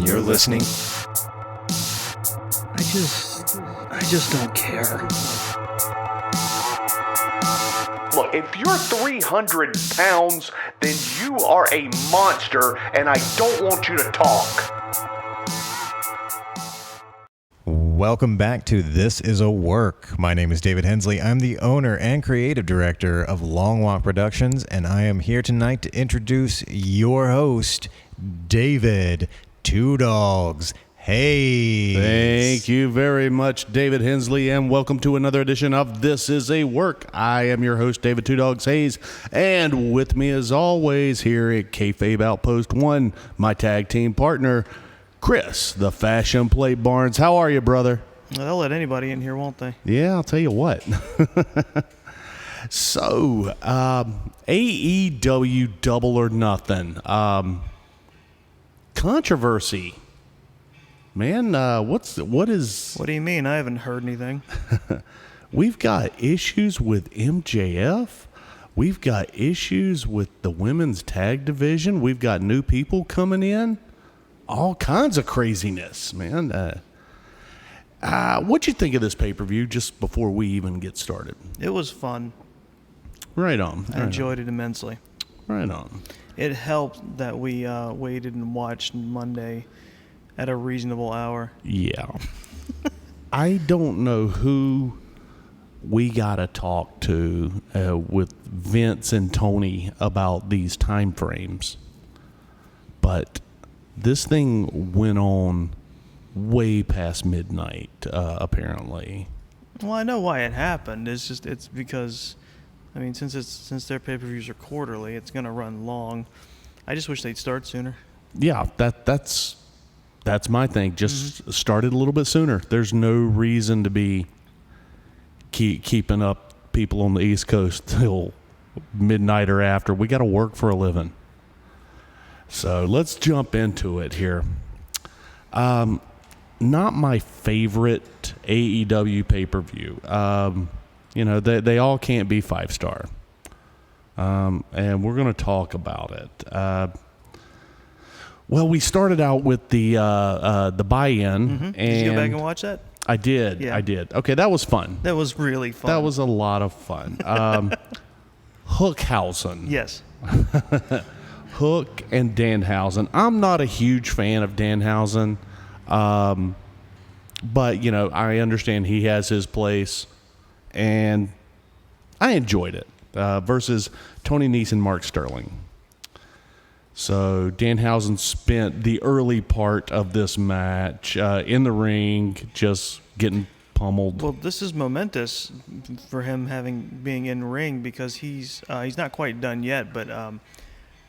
you're listening. I just don't care. Look, if you're 300 pounds, then you are a monster, and I don't want you to talk. Welcome back to This Is a Work. My name is David Hensley. I'm the owner and creative director of Long Walk Productions, and I am here tonight to introduce your host, David Doggz. Hey. Thank you very much, David Hensley, and welcome to another edition of This Is a Work. I am your host, David Doggz Hayes, and with me as always here at Kayfabe Outpost 1, my tag team partner, Chris, the Fashion Plate Barnes. How are you, brother? Well, they'll let anybody in here, won't they? Yeah, I'll tell you what. So, AEW Double or Nothing. Controversy. Man, what do you mean? I haven't heard anything. We've got issues with MJF. We've got issues with the women's tag division. We've got new people coming in. All kinds of craziness, man. What'd you think of this pay-per-view just before we even get started? It was fun. Right on. I enjoyed it immensely. Right on. It helped that we waited and watched Monday at a reasonable hour. Yeah. I don't know who we got to talk to with Vince and Tony about these time frames, but this thing went on way past midnight, apparently. Well, I know why it happened. It's because, I mean, since their pay-per-views are quarterly, it's going to run long. I just wish they'd start sooner. Yeah, that's my thing. Just start it a little bit sooner. There's no reason to be keeping up people on the East Coast till midnight or after. We got to work for a living. So let's jump into it here. Not my favorite AEW pay-per-view. They all can't be 5-star. And we're going to talk about it. Well, we started out with the buy-in. Mm-hmm. Did you go back and watch that? I did. Yeah. I did. Okay, that was fun. That was really fun. That was a lot of fun. Hookhausen. Yes. Hook and Danhausen. I'm not a huge fan of Danhausen, but I understand he has his place, and I enjoyed it. Versus Tony Nese and Mark Sterling. So Danhausen spent the early part of this match in the ring, just getting pummeled. Well, this is momentous for him being in ring because he's not quite done yet, but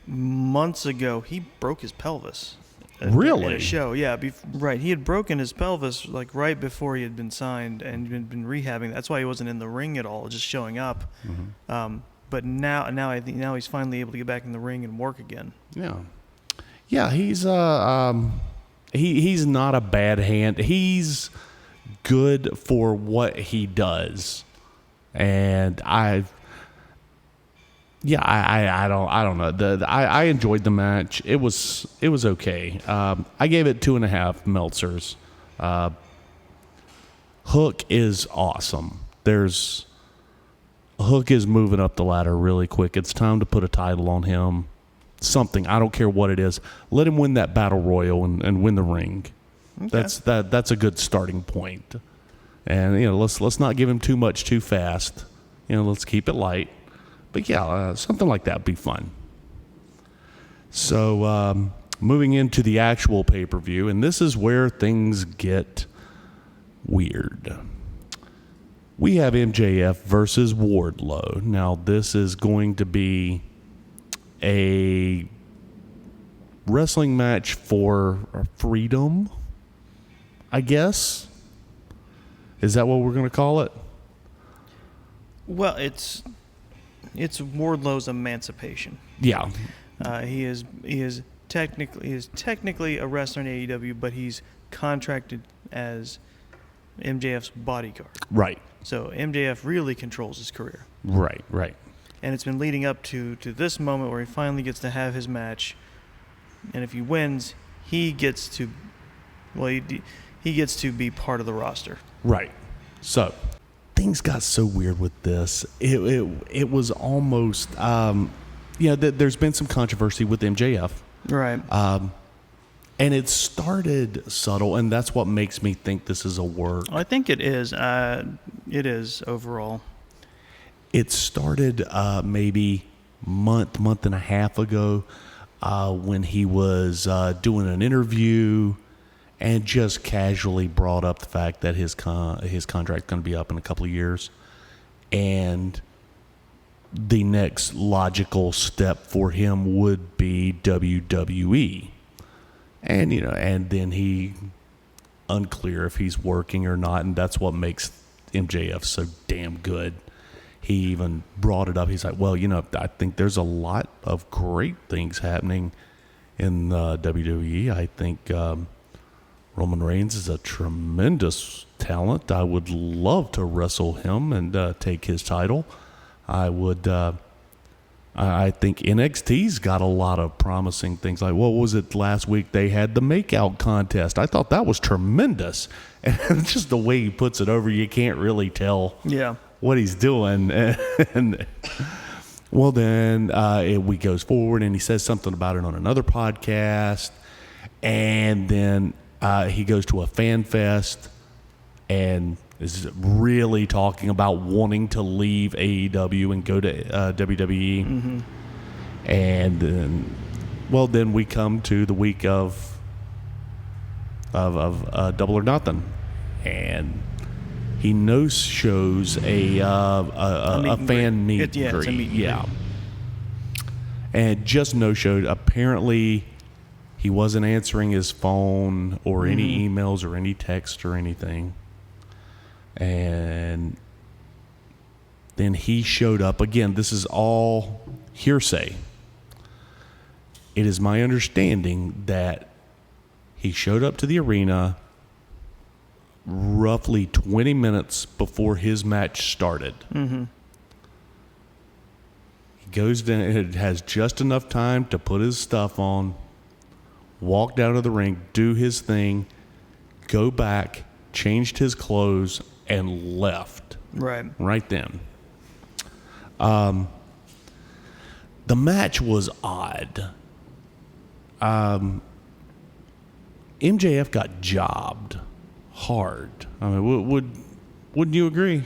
months ago he broke his pelvis. Really? At a show, yeah, right. He had broken his pelvis like right before he had been signed and been rehabbing. That's why he wasn't in the ring at all, just showing up. Mm-hmm. But now I think he's finally able to get back in the ring and work again. Yeah. He's he's not a bad hand. He's good for what he does, and I don't know. I enjoyed the match. It was okay. I gave it 2.5 Meltzers. Hook is awesome. Hook is moving up the ladder really quick. It's time to put a title on him. Something. I don't care what it is. Let him win that battle royal and win the ring. Okay. That's a good starting point. And let's not give him too much too fast. Let's keep it light. But yeah, something like that would be fun. So moving into the actual pay-per-view, and this is where things get weird. We have MJF versus Wardlow. Now, this is going to be a wrestling match for freedom, I guess. Is that what we're going to call it? Well, it's Wardlow's emancipation. Yeah. He is technically a wrestler in AEW, but he's contracted as MJF's bodyguard. Right. So MJF really controls his career. Right. And it's been leading up to this moment where he finally gets to have his match. And if he wins, he gets to, he gets to be part of the roster. Right. So things got so weird with this. It was almost, there's been some controversy with MJF. Right. And it started subtle, and that's what makes me think this is a work. I think it is. It is overall. It started maybe month and a half ago when he was doing an interview and just casually brought up the fact that his contract's going to be up in a couple of years. And the next logical step for him would be WWE. And, and then he unclear if he's working or not, and that's what makes MJF so damn good. He even brought it up. He's like, well, I think there's a lot of great things happening in WWE. I think Roman Reigns is a tremendous talent. I would love to wrestle him and take his title. I think NXT's got a lot of promising things. Like, what was it last week? They had the makeout contest. I thought that was tremendous. And just the way he puts it over, you can't really tell what he's doing. And well, then we goes forward, and he says something about it on another podcast. And then he goes to a fan fest and is really talking about wanting to leave AEW and go to WWE. Mm-hmm. And then we come to the week of Double or Nothing, and he no-shows a fan meet and greet. It's a meet and greet. And just no-showed. Apparently, he wasn't answering his phone or any emails or any text or anything. And then he showed up. Again, this is all hearsay. It is my understanding that he showed up to the arena roughly 20 minutes before his match started. Mm-hmm. He goes down, it has just enough time to put his stuff on, walk down to the ring, do his thing, go back, changed his clothes, and left. Right then. The match was odd. MJF got jobbed hard. I mean, wouldn't you agree?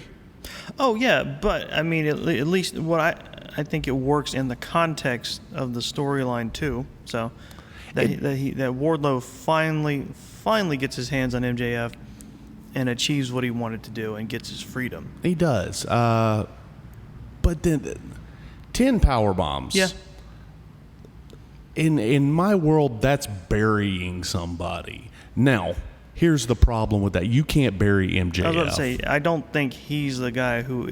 Oh yeah, but I mean, at least what I think it works in the context of the storyline too. So that Wardlow finally gets his hands on MJF and achieves what he wanted to do and gets his freedom. He does. But then 10 power bombs. Yeah. In my world, that's burying somebody. Now, here's the problem with that. You can't bury MJF. I was about to say, I don't think he's the guy who's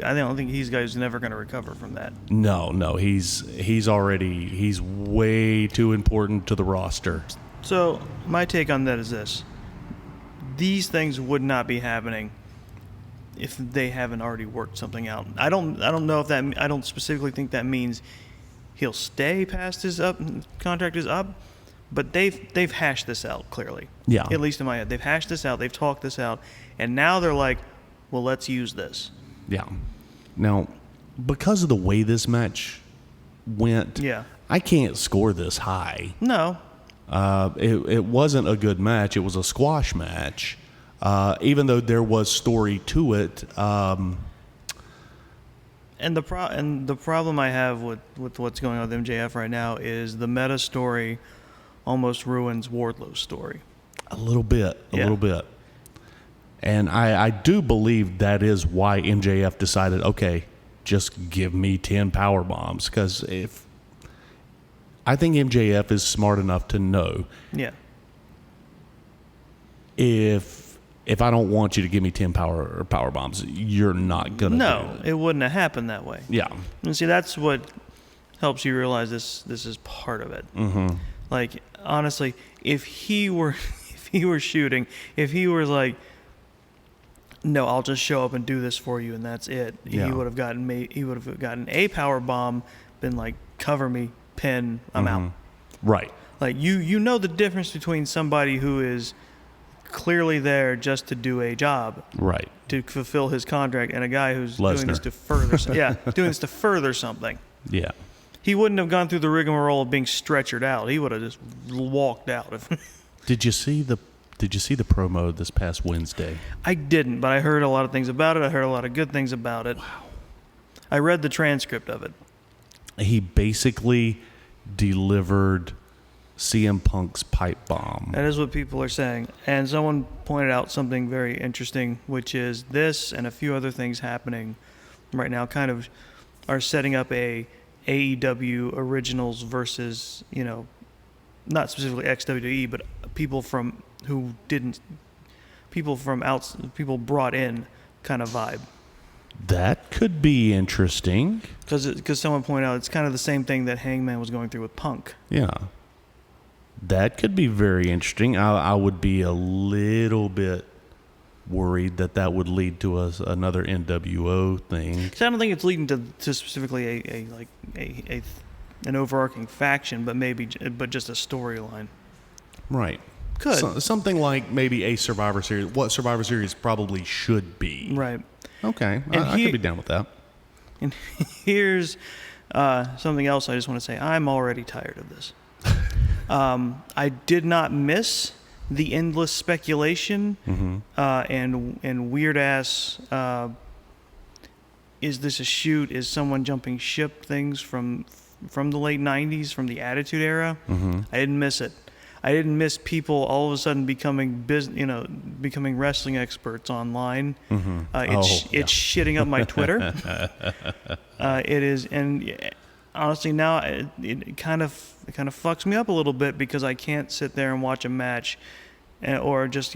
never going to recover from that. No, he's way too important to the roster. So my take on that is this. These things would not be happening if they haven't already worked something out. I don't know if that. I don't specifically think that means he'll stay past his contract is up, but they've hashed this out clearly. Yeah. At least in my head, they've hashed this out. They've talked this out, and now they're like, well, let's use this. Yeah. Now, because of the way this match went, I can't score this high. No. It wasn't a good match. It was a squash match, even though there was story to it. And the problem I have with what's going on with MJF right now is the meta story almost ruins Wardlow's story. A little bit. And I do believe that is why MJF decided, okay, just give me 10 power bombs, because I think MJF is smart enough to know. Yeah. If I don't want you to give me 10 power bombs, you're not gonna. No, do it. It wouldn't have happened that way. Yeah. And see, that's what helps you realize this is part of it. Mm-hmm. Like, honestly, if he were shooting, if he was like, no, I'll just show up and do this for you, and that's it. Yeah. He would have gotten a power bomb, been like, cover me, pin, I'm out. Right. Like you know the difference between somebody who is clearly there just to do a job, Right. to fulfill his contract, and a guy who's Lesnar. doing this to further, doing this to further something. Yeah. He wouldn't have gone through the rigmarole of being stretchered out. He would have just walked out. Did you see the promo this past Wednesday? I didn't, but I heard a lot of things about it. I heard a lot of good things about it. Wow. I read the transcript of it. He basically delivered CM Punk's pipe bomb. That is what people are saying. And someone pointed out something very interesting, which is this and a few other things happening right now kind of are setting up a AEW originals versus, not specifically XWE, but people from who didn't, people brought in kind of vibe. That could be interesting. Because someone pointed out it's kind of the same thing that Hangman was going through with Punk. Yeah. That could be very interesting. I would be a little bit worried that would lead to another NWO thing. So I don't think it's leading to specifically an overarching faction, but just a storyline. Right. Could. Something like maybe a Survivor Series. What Survivor Series probably should be. Right. Okay. I could be down with that. And here's something else I just want to say. I'm already tired of this. I did not miss the endless speculation and weird ass. Is this a shoot? Is someone jumping ship? Things from the late '90s, from the Attitude Era. I didn't miss it. I didn't miss people all of a sudden becoming wrestling experts online. It's shitting up my Twitter. It is, and honestly now it kind of fucks me up a little bit because I can't sit there and watch a match, or just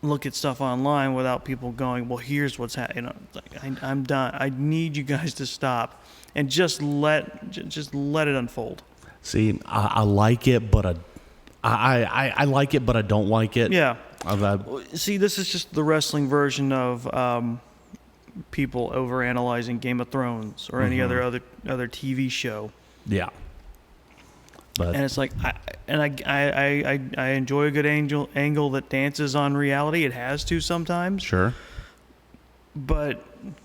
look at stuff online without people going, well, here's what's happening. I'm done. I need you guys to stop and just let it unfold. See, I like it, but I like it, but I don't like it. Yeah. See, this is just the wrestling version of people overanalyzing Game of Thrones or any other TV show. Yeah. But And it's like, I enjoy a good angle that dances on reality. It has to sometimes. Sure. But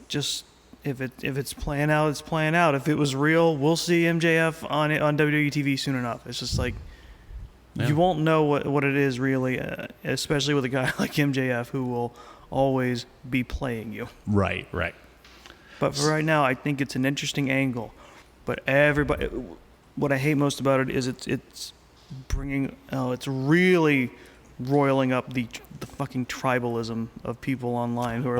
just if it's playing out, it's playing out. If it was real, we'll see MJF on WWE TV soon enough. It's just like you won't know what it is really, especially with a guy like MJF who will always be playing you. Right. But for right now, I think it's an interesting angle. But everybody, what I hate most about it is it's really roiling up the fucking tribalism of people online who are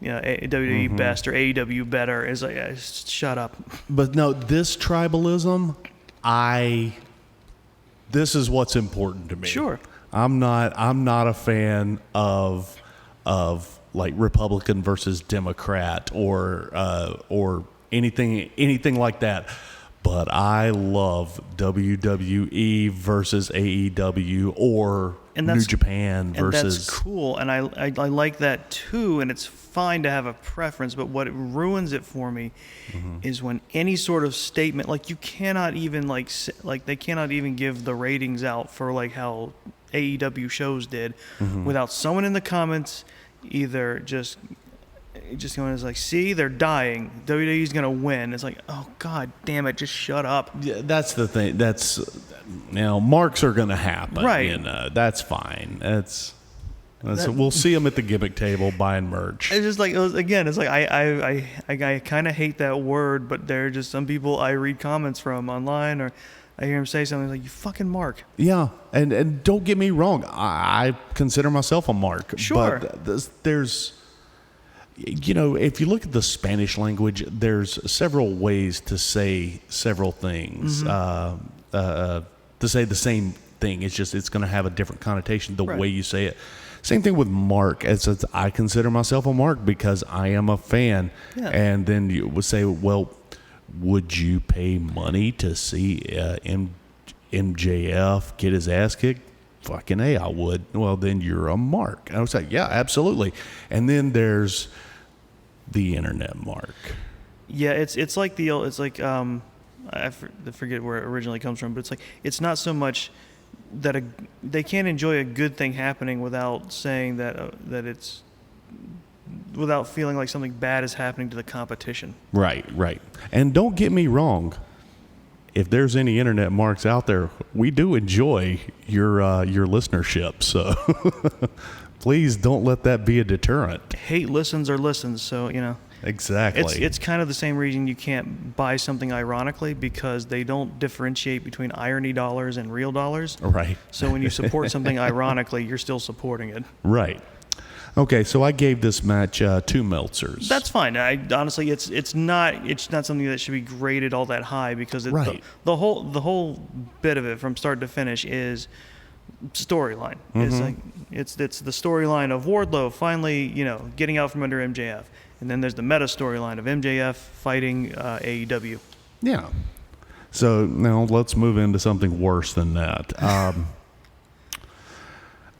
WWE best or AEW better. Is like, shut up. But no, this tribalism, this is what's important to me. Sure. I'm not a fan of like Republican versus Democrat or anything like that. But I love WWE versus AEW or New Japan versus. And that's cool, and I like that too. And it's fine to have a preference, but what ruins it for me is when any sort of statement, like you cannot even like they cannot even give the ratings out for like how AEW shows did without someone in the comments either just going is like, see, they're dying. WWE's gonna win. It's like, oh god damn it, just shut up. Yeah, that's the thing. That's marks are gonna happen, right? And that's fine. That's we'll see them at the gimmick table buying merch. It's just like it's like I kind of hate that word, but there are just some people I read comments from online or I hear him say something like, you fucking mark. Yeah, and don't get me wrong, I consider myself a mark. Sure, but there's. If you look at the Spanish language, there's several ways to say several things. To say the same thing, it's going to have a different connotation the way you say it. Same thing with mark. As I consider myself a mark because I am a fan. Yeah. And then you would say, well, would you pay money to see MJF get his ass kicked? Fucking A, I would. Well, then you're a mark. And I was like, yeah, absolutely. And then there's the internet mark. Yeah, it's like I forget where it originally comes from, but it's like it's not so much that they can't enjoy a good thing happening without saying that it's without feeling like something bad is happening to the competition. Right. And don't get me wrong. If there's any internet marks out there, we do enjoy your listenership. So please don't let that be a deterrent. Hate listens or listens, so Exactly. It's kind of the same reason you can't buy something ironically, because they don't differentiate between irony dollars and real dollars. Right. So when you support something ironically, you're still supporting it. Right. Okay, so I gave this match 2 Meltzers. That's fine. Honestly, it's not something that should be graded all that high, because Right. the whole bit of it from start to finish is storyline. It's like it's the storyline of Wardlow finally getting out from under MJF, and then there's the meta storyline of MJF fighting AEW. Yeah. So now let's move into something worse than that.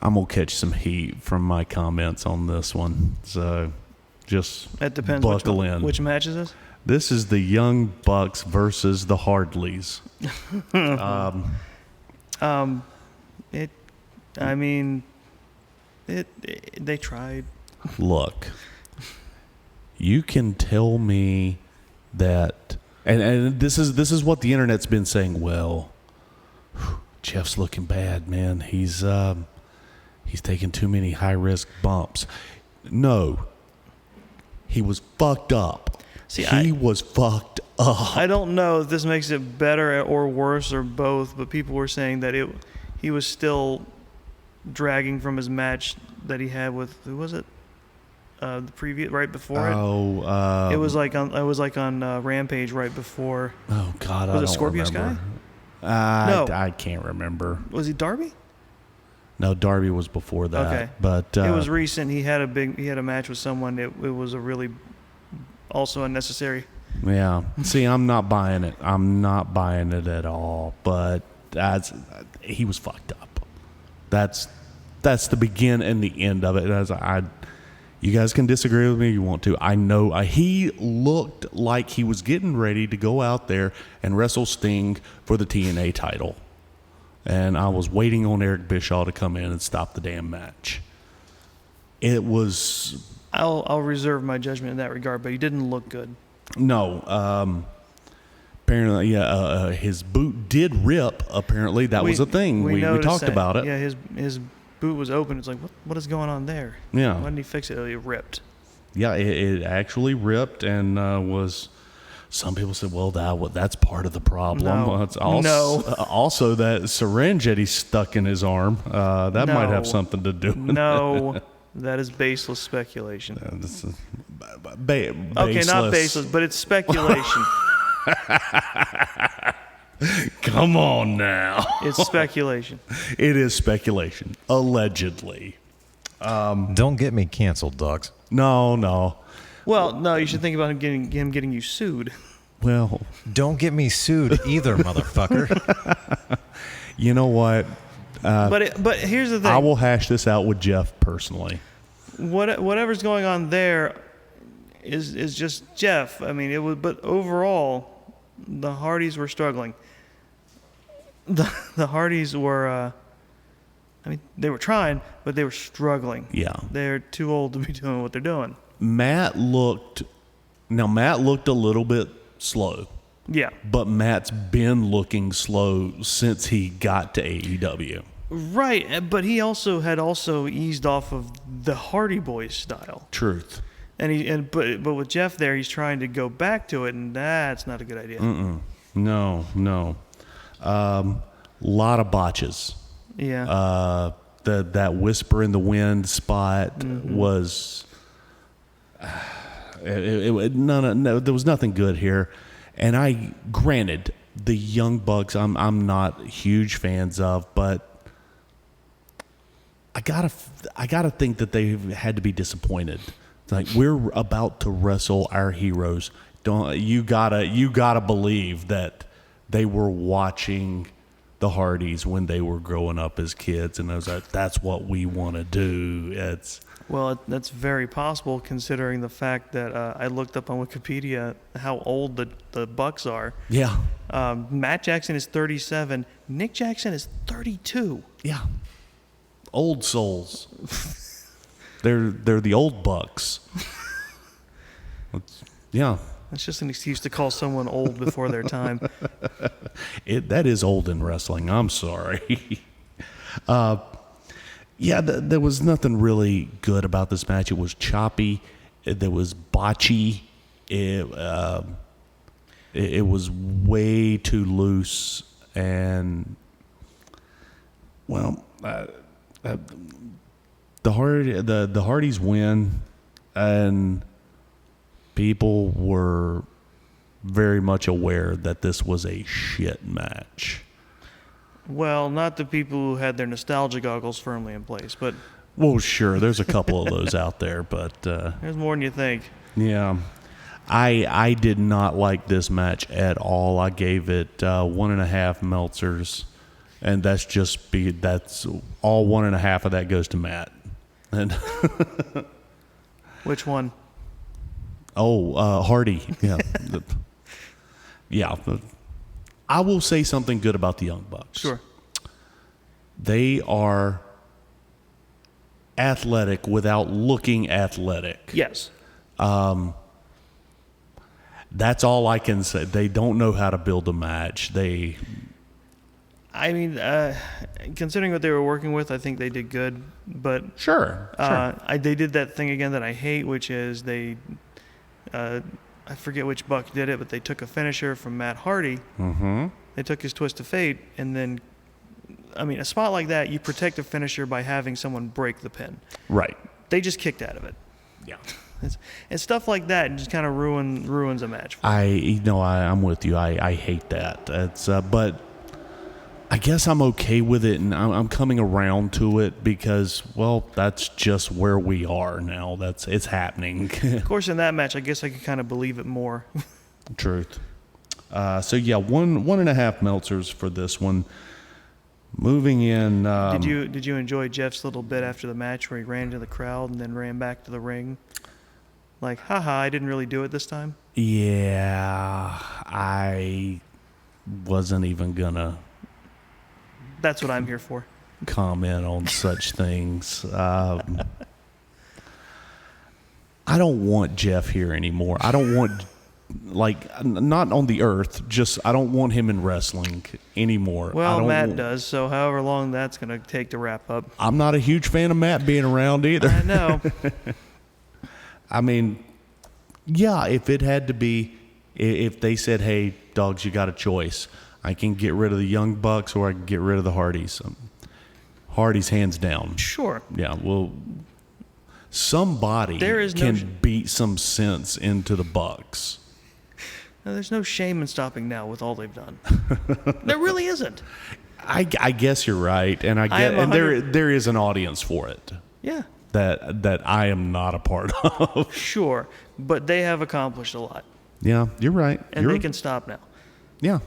I'm going to catch some heat from my comments on this one. So just That depends buckle in. which match is this? This is the Young Bucks versus the Hardleys. They tried. Look, you can tell me that, and this is what the internet's been saying. Well, Jeff's looking bad, man. He's taking too many high risk bumps. No, he was fucked up. See, he was fucked up. I don't know if this makes it better or worse or both, but people were saying that he was still dragging from his match that he had with, who was it? The previous, right before it. It was like on Rampage right before. Oh God, was it Scorpio Sky? No, No. I can't remember. Was he Darby? No, Darby was before that. Okay, But it was recent. He had a match with someone. It was a really also unnecessary. Yeah. See, I'm not buying it. I'm not buying it at all. But he was fucked up. That's the begin and the end of it. You guys can disagree with me if you want to. I know he looked like he was getting ready to go out there and wrestle Sting for the TNA title. And I was waiting on Eric Bischoff to come in and stop the damn match. It was... I'll reserve my judgment in that regard, but he didn't look good. No. Apparently, his boot did rip. Apparently, that was a thing. We talked that. about it. Yeah, his boot was open. It's like, what is going on there? Yeah. Why didn't he fix it? It ripped. Yeah, it actually ripped and was... Some people said, well, that's part of the problem. No. It's also that syringe that he stuck in his arm. That might have something to do with it. No, that is baseless speculation. This is Okay, not baseless, but it's speculation. Come on now. It's speculation. It is speculation. Allegedly. Don't get me canceled, Doggz. No. Well, no, you should think about him getting you sued. Well, don't get me sued either, motherfucker. You know what? But here's the thing. I will hash this out with Jeff personally. Whatever's going on there is just Jeff. I mean, but overall, the Hardys were struggling. The Hardys were. They were trying, but they were struggling. Yeah, they're too old to be doing what they're doing. Matt looked a little bit slow. Yeah. But Matt's been looking slow since he got to AEW. Right, but he had eased off of the Hardy Boys style. Truth. But with Jeff there, he's trying to go back to it, and that's not a good idea. No. Lot of botches. Yeah. That whisper in the wind spot was... No, there was nothing good here. And granted, the Young Bucks, I'm not huge fans of, but I gotta think that they had to be disappointed. It's like, we're about to wrestle our heroes. You gotta believe that they were watching the Hardys when they were growing up as kids, and I was like, that's what we want to do. Well, that's very possible considering the fact that I looked up on Wikipedia how old the Bucks are. Yeah. Matt Jackson is 37. Nick Jackson is 32. Yeah. Old souls. They're the old Bucks. Yeah. That's just an excuse to call someone old before their time. That is old in wrestling. I'm sorry. Yeah, there was nothing really good about this match. It was choppy. There was botchy. It was way too loose. And, well, the Hardys win, and people were very much aware that this was a shit match. Well, not the people who had their nostalgia goggles firmly in place, but... Well, sure, there's a couple of those out there, but... there's more than you think. Yeah. I did not like this match at all. I gave it 1.5 Meltzers, and that's all 1.5 of that goes to Matt. And Which one? Hardy. Yeah. Yeah. I will say something good about the Young Bucks. Sure. They are athletic without looking athletic. Yes. That's all I can say. They don't know how to build a match. I mean, considering what they were working with, I think they did good. But Sure. they did that thing again that I hate, which is I forget which Buck did it, but they took a finisher from Matt Hardy. Mm-hmm. They took his twist of fate, and then, I mean, a spot like that, you protect a finisher by having someone break the pin. Right. They just kicked out of it. Yeah. And stuff like that just kind of ruins a match. I'm with you. I hate that. It's but I guess I'm okay with it, and I'm coming around to it because, well, that's just where we are now. It's happening. Of course, in that match, I guess I could kind of believe it more. Truth. So yeah, 1.5 Meltzers for this one. Moving in. Did you enjoy Jeff's little bit after the match where he ran to the crowd and then ran back to the ring? Like, haha, I didn't really do it this time? Yeah, I wasn't even gonna. That's what I'm here for. Comment on such things. I don't want Jeff here anymore. I don't want, not on the earth, just I don't want him in wrestling anymore. Well, Matt does, so however long that's going to take to wrap up. I'm not a huge fan of Matt being around either. I know. I mean, yeah, if it had to be, if they said, hey, Doggz, you got a choice. I can get rid of the Young Bucks or I can get rid of the Hardys. Hardys hands down. Sure. Yeah, well, somebody can beat some sense into the Bucks. No, there's no shame in stopping now with all they've done. There really isn't. I guess you're right, and there is an audience for it. Yeah. That I am not a part of. Sure, but they have accomplished a lot. Yeah, you're right. And they can stop now. Yeah.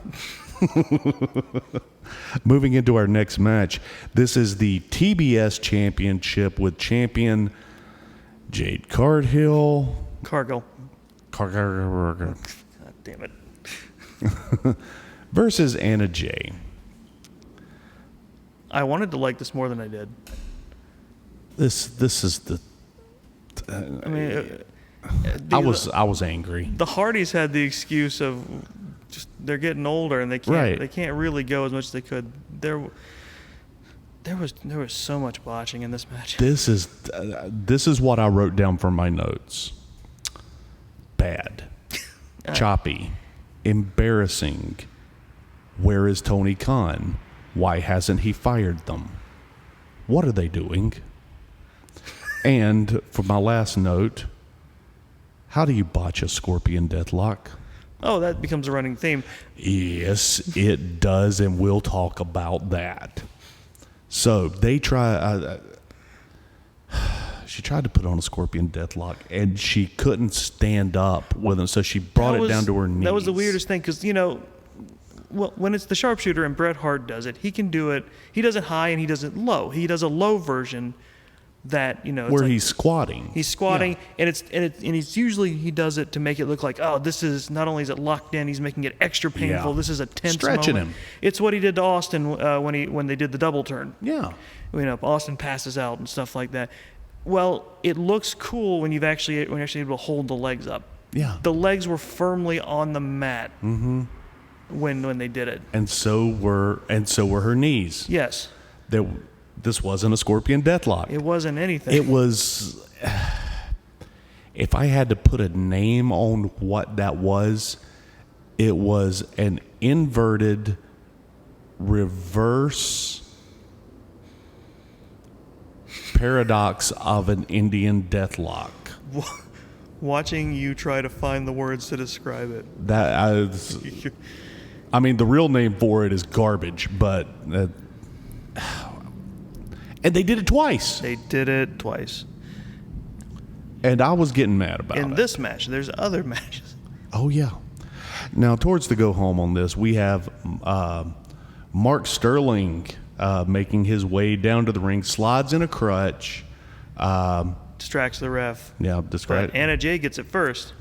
Moving into our next match, this is the TBS Championship with champion Jade Cargill. Cargill. God damn it. versus Anna Jay. I wanted to like this more than I did. This is the. I mean, I was angry. The Hardys had the excuse of just they're getting older and they can't really go as much as they could. There was so much botching in this match. This is what I wrote down for my notes. Bad, choppy, embarrassing. Where is Tony Khan? Why hasn't he fired them? What are they doing? And for my last note, how do you botch a scorpion deathlock? Oh, that becomes a running theme. Yes, it does, and we'll talk about that. So they try. She tried to put on a scorpion deathlock, and she couldn't stand up with him, so she brought it down to her knees. That was the weirdest thing, because, Well, when it's the sharpshooter and Bret Hart does it, he can do it. He does it high and he does it low. He does a low version that, you know, it's Where like he's squatting. he's squatting, Yeah. and he's usually he does it to make it look like, oh, this is not only is it locked in, he's making it extra painful. Yeah. This is a tense Stretching moment. him. It's what he did to Austin when they did the double turn. Yeah. You know, Austin passes out and stuff like that. Well, it looks cool when you're actually able to hold the legs up. Yeah. The legs were firmly on the mat when they did it. And so were her knees. Yes, This wasn't a scorpion deathlock. it wasn't anything. It was. If I had to put a name on what that was, it was an inverted reverse paradox of an Indian deathlock. Watching you try to find the words to describe it. I mean, the real name for it is garbage, but and they did it twice, They did it twice. and I was getting mad about In it. this match, there's other matches. Oh yeah. Now towards the go home on this, we have Mark Sterling making his way down to the ring, slides in a crutch. Distracts the ref. Yeah, But describe. Anna Jay gets it first.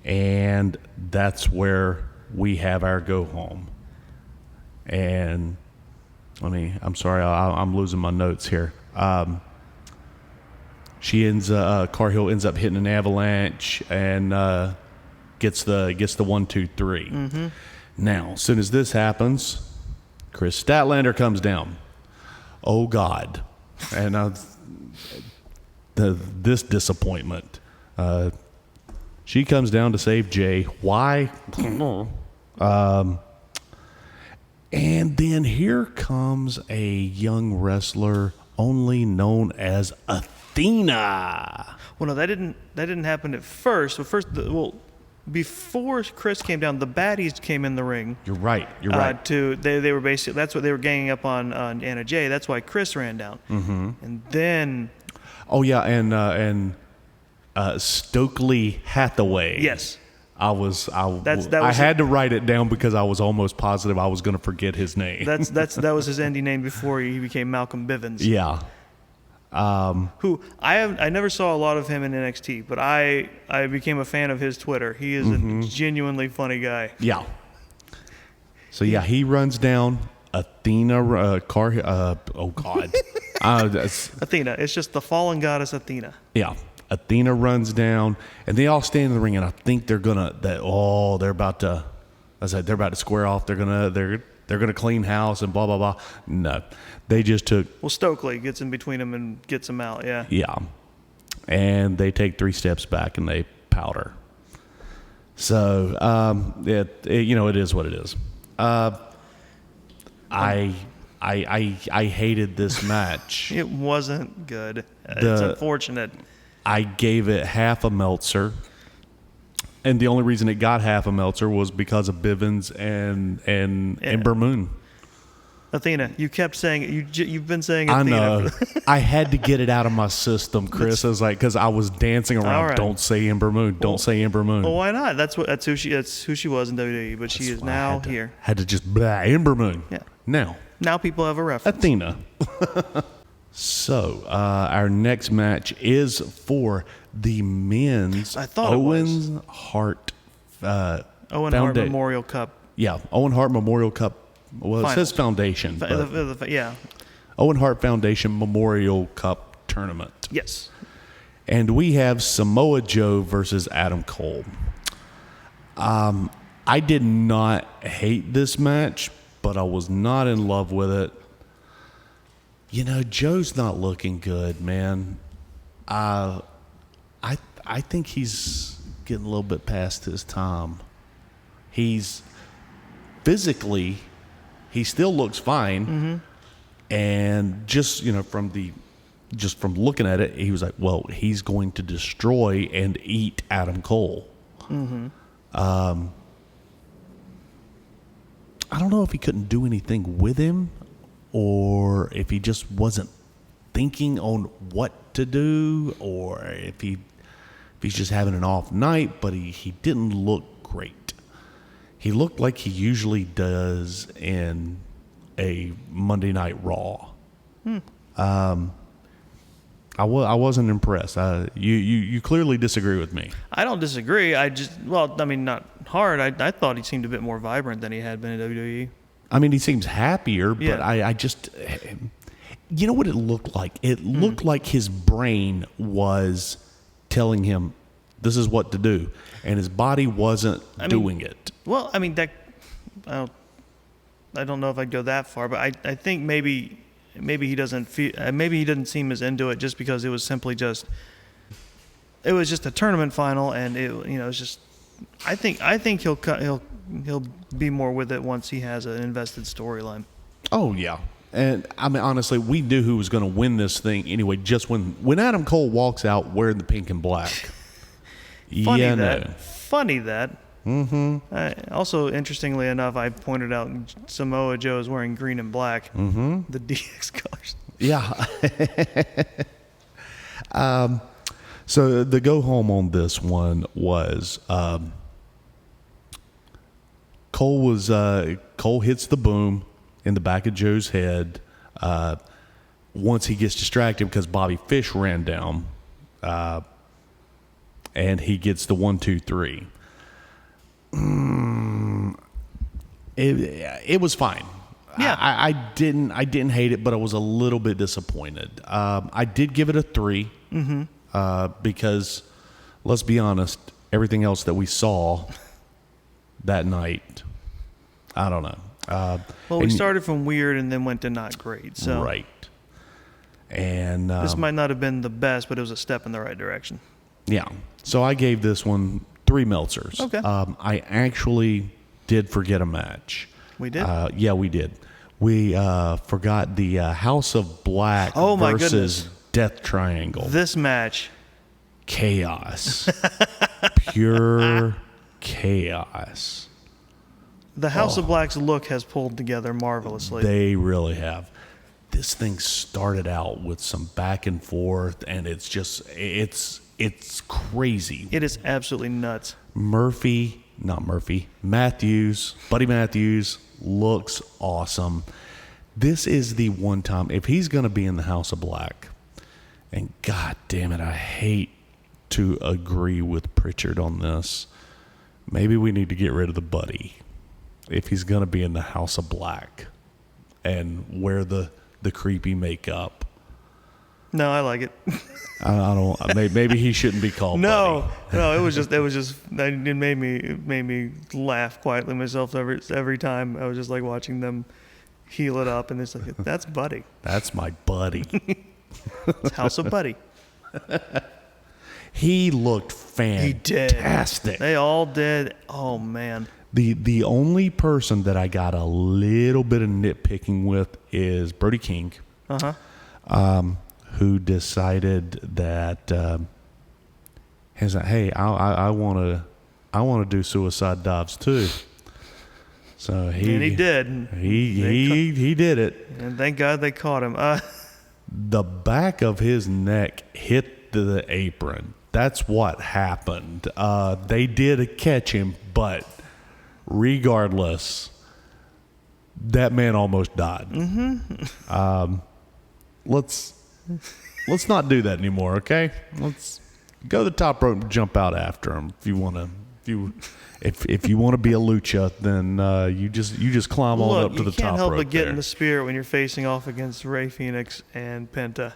And that's where we have our go home. And I'm sorry, I'm losing my notes here. Carhill ends up hitting an avalanche and gets the 1, 2, 3. Now, as soon as this happens, Chris Statlander comes down. Oh God! And this disappointment. She comes down to save Jay. Why? And then here comes a young wrestler only known as Athena. Well, no, that didn't happen at first. Before Chris came down, the baddies came in the ring. You're right. You're right. They were basically, that's what they were ganging up on Anna Jay. That's why Chris ran down. And then Oh yeah, and Stokely Hathaway. yes, I had to write it down because I was almost positive I was going to forget his name. that was his indie name before he became Malcolm Bivens. Yeah. Who I never saw a lot of him in NXT, but I became a fan of his Twitter. He is a genuinely funny guy. Yeah. So yeah, he runs down Athena. Oh God. Athena. It's just the fallen goddess Athena. Yeah. Athena runs down, and they all stand in the ring, and I think they're about to square off. They're gonna clean house and blah blah blah. No, they just took. Well, Stokely gets in between them and gets him out. Yeah. Yeah, and they take 3 steps back and they powder. So it is what it is. I hated this match. It wasn't good. It's unfortunate. I gave it half a Meltzer, and the only reason it got half a Meltzer was because of Bivens and Ember Moon. Athena, you kept saying it. You've been saying I Athena. know. I had to get it out of my system, Chris. I was like, because I was dancing around. All right. Don't say Ember Moon. Don't say Ember Moon. Well, why not? That's who she was in WWE, but she is Why I now had to- here. Had to just blah, Ember Moon. Yeah. Now, Now people have a reference. Athena. So, our next match is for the men's I thought it was. Owen Hart Owen Hart Memorial Cup. Yeah, Owen Hart Memorial Cup. Well, it says foundation. but Yeah. Owen Hart Foundation Memorial Cup Tournament. Yes. And we have Samoa Joe versus Adam Cole. I did not hate this match, but I was not in love with it. You know, Joe's not looking good, man. I think he's getting a little bit past his time. He's physically, he still looks fine, and just from looking at it, he was like, well, he's going to destroy and eat Adam Cole. I don't know if he couldn't do anything with him, or if he just wasn't thinking on what to do, or if he's just having an off night, but he didn't look great. he looked like he usually does in a Monday Night Raw. I wasn't impressed. You clearly disagree with me. I don't disagree. Not hard. I thought he seemed a bit more vibrant than he had been in WWE. I mean, he seems happier, Yeah. but I just, you know what it looked like? It looked like his brain was telling him, this is what to do, and his body wasn't doing it. Well, I mean, I don't know if I'd go that far, but I think maybe he doesn't feel, maybe he didn't seem as into it just because it was simply just a tournament final, and it's just, I think he'll be more with it once he has an invested storyline. Oh yeah, and I mean honestly, we knew who was going to win this thing anyway. Just when Adam Cole walks out wearing the pink and black. Funny that. Mm-hmm. Also, interestingly enough, I pointed out Samoa Joe is wearing green and black. Mm-hmm. The DX colors. Yeah. So the go home on this one was Cole hits the boom in the back of Joe's head once he gets distracted because Bobby Fish ran down, and he gets the 1, 2, 3. It was fine. Yeah, I didn't hate it, but I was a little bit disappointed. I did give it a 3 because, let's be honest, everything else that we saw that night, I don't know. we started from weird and then went to not great. So right, and this might not have been the best, but it was a step in the right direction. Yeah. So I gave this one 3 Meltzers. Okay. I actually did forget a match. We did? Yeah, we did. We forgot the House of Black versus Death Triangle. This match. Chaos. Pure chaos. The House of Black's look has pulled together marvelously. They really have. This thing started out with some back and forth, and it's just, it's crazy. It is absolutely nuts. Buddy Matthews looks awesome. This is the one time, if he's going to be in the House of Black, and God damn it, I hate to agree with Pritchard on this. Maybe we need to get rid of the Buddy if he's going to be in the House of Black and wear the creepy makeup. No, I like it. I don't. Maybe he shouldn't be called. No, Buddy. no. It was just. It made me laugh quietly myself every time. I was just like watching them heal it up, and it's like, that's Buddy. That's my buddy. It's House of Buddy. He looked fantastic. He did. They all did. Oh man. The only person that I got a little bit of nitpicking with is Brody King. Who decided that he's like, hey, I want to do suicide dives too. So he did. He did it. And thank God they caught him. The back of his neck hit the apron. That's what happened. They did catch him, but regardless, that man almost died. Mm-hmm. Let's not do that anymore, okay? Let's go to the top rope and jump out after him. If you want to, if you want to be a lucha, then you just climb on up to the top rope. You can't help but get there. in the spirit when you're facing off against Rey Fenix and Penta.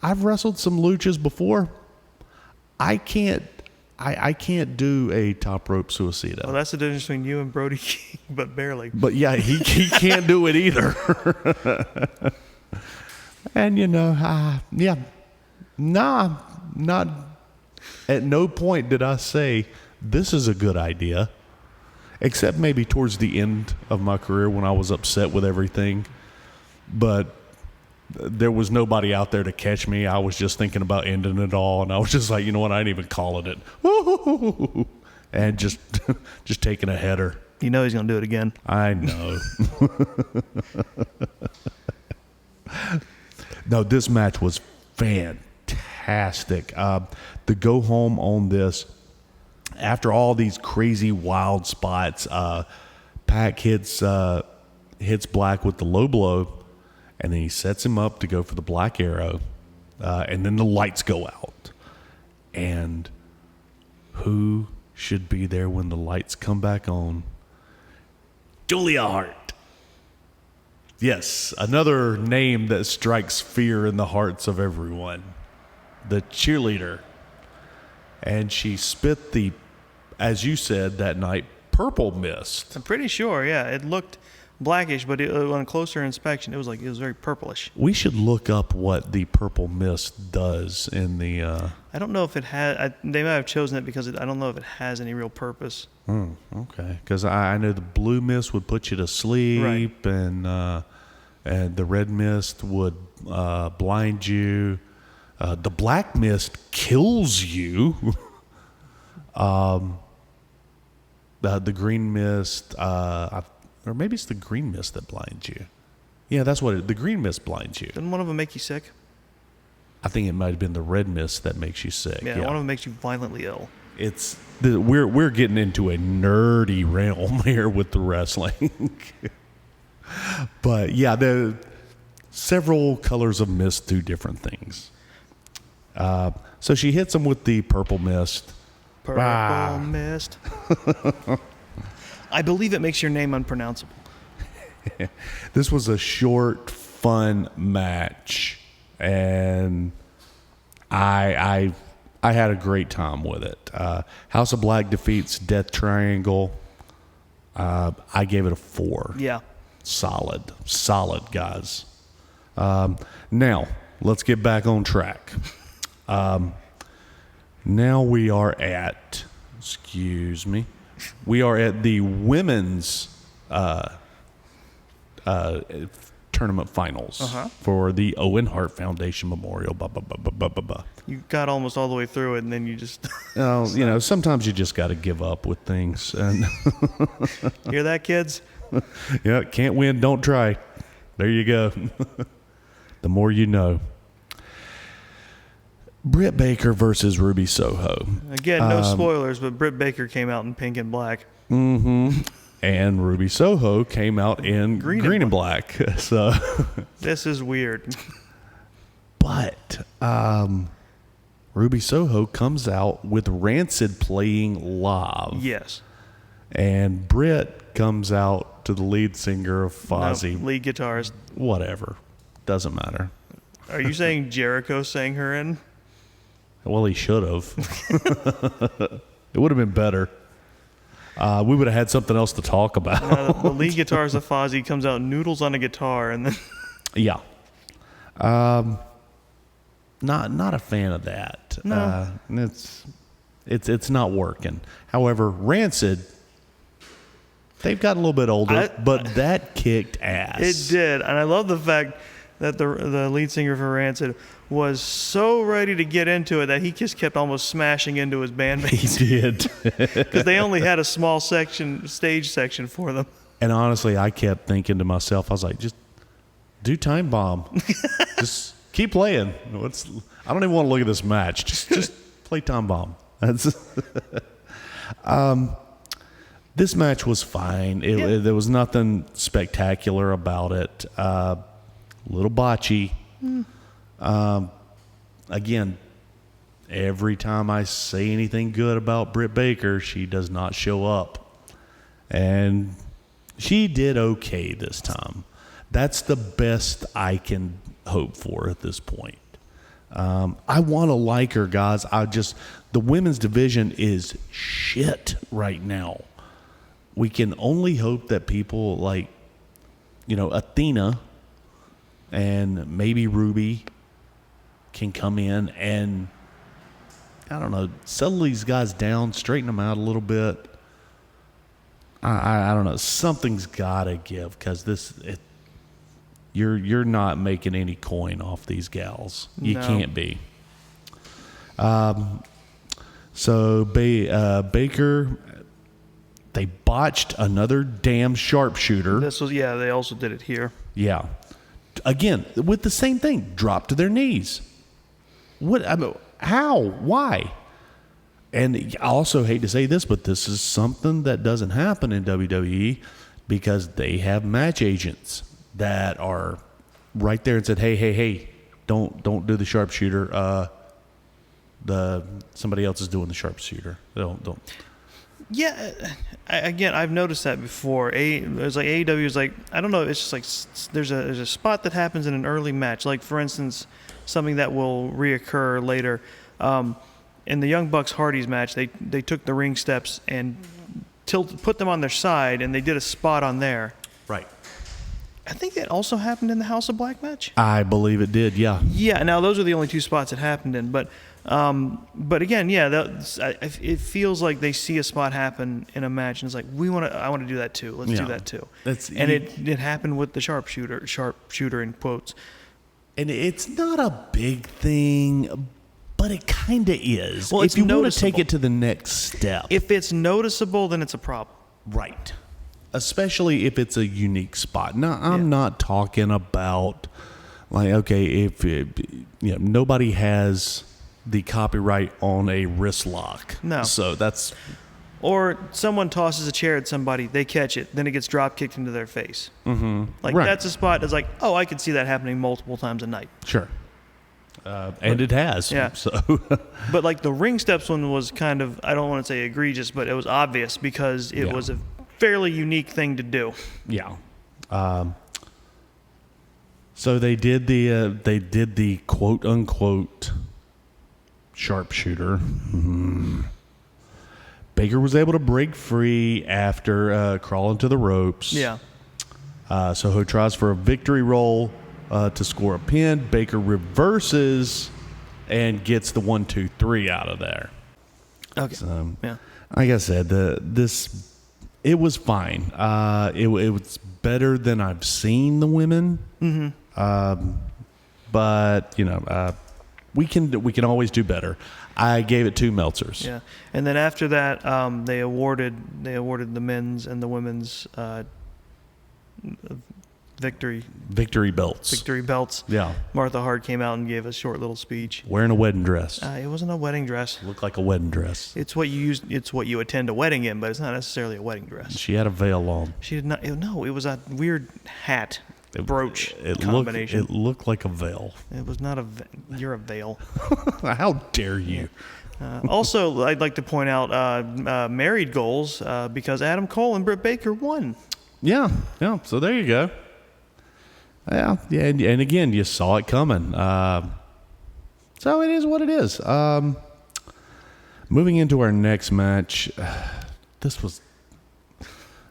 I've wrestled some luchas before. I can't do a top rope suicida. Well, that's the difference between you and Brody King, but barely. But yeah, he can't do it either. And not at no point did I say this is a good idea, except maybe towards the end of my career when I was upset with everything. But there was nobody out there to catch me. I was just thinking about ending it all, and I was just like, you know what? I ain't even calling it. Woo-hoo-hoo-hoo-hoo. And just taking a header. You know he's gonna do it again. I know. No, this match was fantastic. The go home on this, after all these crazy wild spots, Pac hits Black with the low blow, and then he sets him up to go for the Black Arrow, and then the lights go out. And who should be there when the lights come back on? Julia Hart. Yes, another name that strikes fear in the hearts of everyone. The cheerleader. And she spit the, as you said that night, purple mist. I'm pretty sure, yeah. It looked blackish, but on closer inspection, it was very purplish. We should look up what the purple mist does in the... I don't know if it had... they might have chosen it because I don't know if it has any real purpose. Okay. Because I know the blue mist would put you to sleep, right. And the red mist would blind you. The black mist kills you. The green mist, or maybe it's the green mist that blinds you. Yeah, that's what the green mist blinds you. Doesn't one of them make you sick? I think it might have been the red mist that makes you sick. Yeah, one of them makes you violently ill. We're getting into a nerdy realm here with the wrestling. But yeah, the several colors of mist do different things. So she hits him with the purple mist. Purple mist. I believe it makes your name unpronounceable. This was a short, fun match, and I had a great time with it. House of Black defeats Death Triangle. I gave it a 4. Yeah. Solid, guys. Now, let's get back on track. Now we are at, we are at the women's tournament finals for the Owen Hart Foundation Memorial. You got almost all the way through it, and then you just... sometimes you just got to give up with things. And hear that, kids? Yeah, can't win, don't try. There you go. The more you know. Britt Baker versus Ruby Soho. Again, no spoilers, but Britt Baker came out in pink and black. Mm-hmm. And Ruby Soho came out in green and black. So this is weird. But Ruby Soho comes out with Rancid playing live. Yes. And Britt comes out to the lead singer of Fozzy. No, lead guitarist. Whatever. Doesn't matter. Are you saying Jericho sang her in? Well, he should have. It would have been better. We would have had something else to talk about. The lead guitarist of Fozzy comes out noodles on a guitar, and then... Yeah. Not a fan of that. No. It's not working. However, Rancid, they've got a little bit older, but that kicked ass. It did, and I love the fact that the lead singer for Rancid was so ready to get into it that he just kept almost smashing into his bandmates. He did. Because they only had a small stage section for them. And honestly, I kept thinking to myself, I was like, just do Time Bomb. Just keep playing. I don't even want to look at this match. Just play Time Bomb. This match was fine. There was nothing spectacular about it. Little botchy. Again, every time I say anything good about Britt Baker, she does not show up. And she did okay this time. That's the best I can hope for at this point. I want to like her, guys. The women's division is shit right now. We can only hope that people like, Athena and maybe Ruby can come in and, I don't know, settle these guys down, straighten them out a little bit. I don't know. Something's got to give because you're not making any coin off these gals. You can't be. So Baker, they botched another damn sharpshooter. They also did it here. Yeah. Again, with the same thing, drop to their knees. How? Why? And I also hate to say this, but this is something that doesn't happen in WWE because they have match agents that are right there and said, hey, don't do the sharpshooter. Somebody else is doing the sharpshooter. Don't. Yeah, I've noticed that before. It's like AEW is like, I don't know. It's just like there's a spot that happens in an early match. Like for instance, something that will reoccur later. In the Young Bucks Hardys match, they took the ring steps and put them on their side, and they did a spot on there. Right. I think that also happened in the House of Black match. I believe it did. Yeah. Yeah. Now those are the only two spots it happened in, but again, yeah, it feels like they see a spot happen in a match, and it's like I want to do that too. Let's do that too. It happened with the sharpshooter in quotes. And it's not a big thing, but it kind of is. Well, if you want to noticeable. take it to the next step. If it's noticeable, then it's a problem. Right. Especially if it's a unique spot. Now, I'm not talking about, like, okay, if nobody has the copyright on a wrist lock. No. So that's... Or someone tosses a chair at somebody, they catch it, then it gets drop kicked into their face. Mm-hmm. Like, Right. That's a spot that's like, oh, I could see that happening multiple times a night. Sure. And it has. Yeah. So But like the ring steps one was kind of, I don't want to say egregious, but it was obvious because it was a fairly unique thing to do. yeah. So they did the quote unquote sharpshooter. Mm-hmm. Baker was able to break free after crawling to the ropes. Yeah. Soho tries for a victory roll to score a pin. Baker reverses and gets the 1-2-3 out of there. Okay. So, Yeah. like I said, it was fine. It was better than I've seen the women. Mm-hmm. But we can always do better. I gave it 2 Meltzers. Yeah. And then after that, they awarded the men's and the women's victory belts. Yeah. Martha Hart came out and gave a short little speech. Wearing a wedding dress. It wasn't a wedding dress. Looked like a wedding dress. It's what you attend a wedding in, but it's not necessarily a wedding dress. She had a veil on. She did not. No, it was a weird hat brooch combination. It looked like a veil. It was not you're a veil. How dare you? Also, I'd like to point out married goals because Adam Cole and Britt Baker won. Yeah. So there you go. Yeah. And again, you saw it coming. So it is what it is. Moving into our next match, this was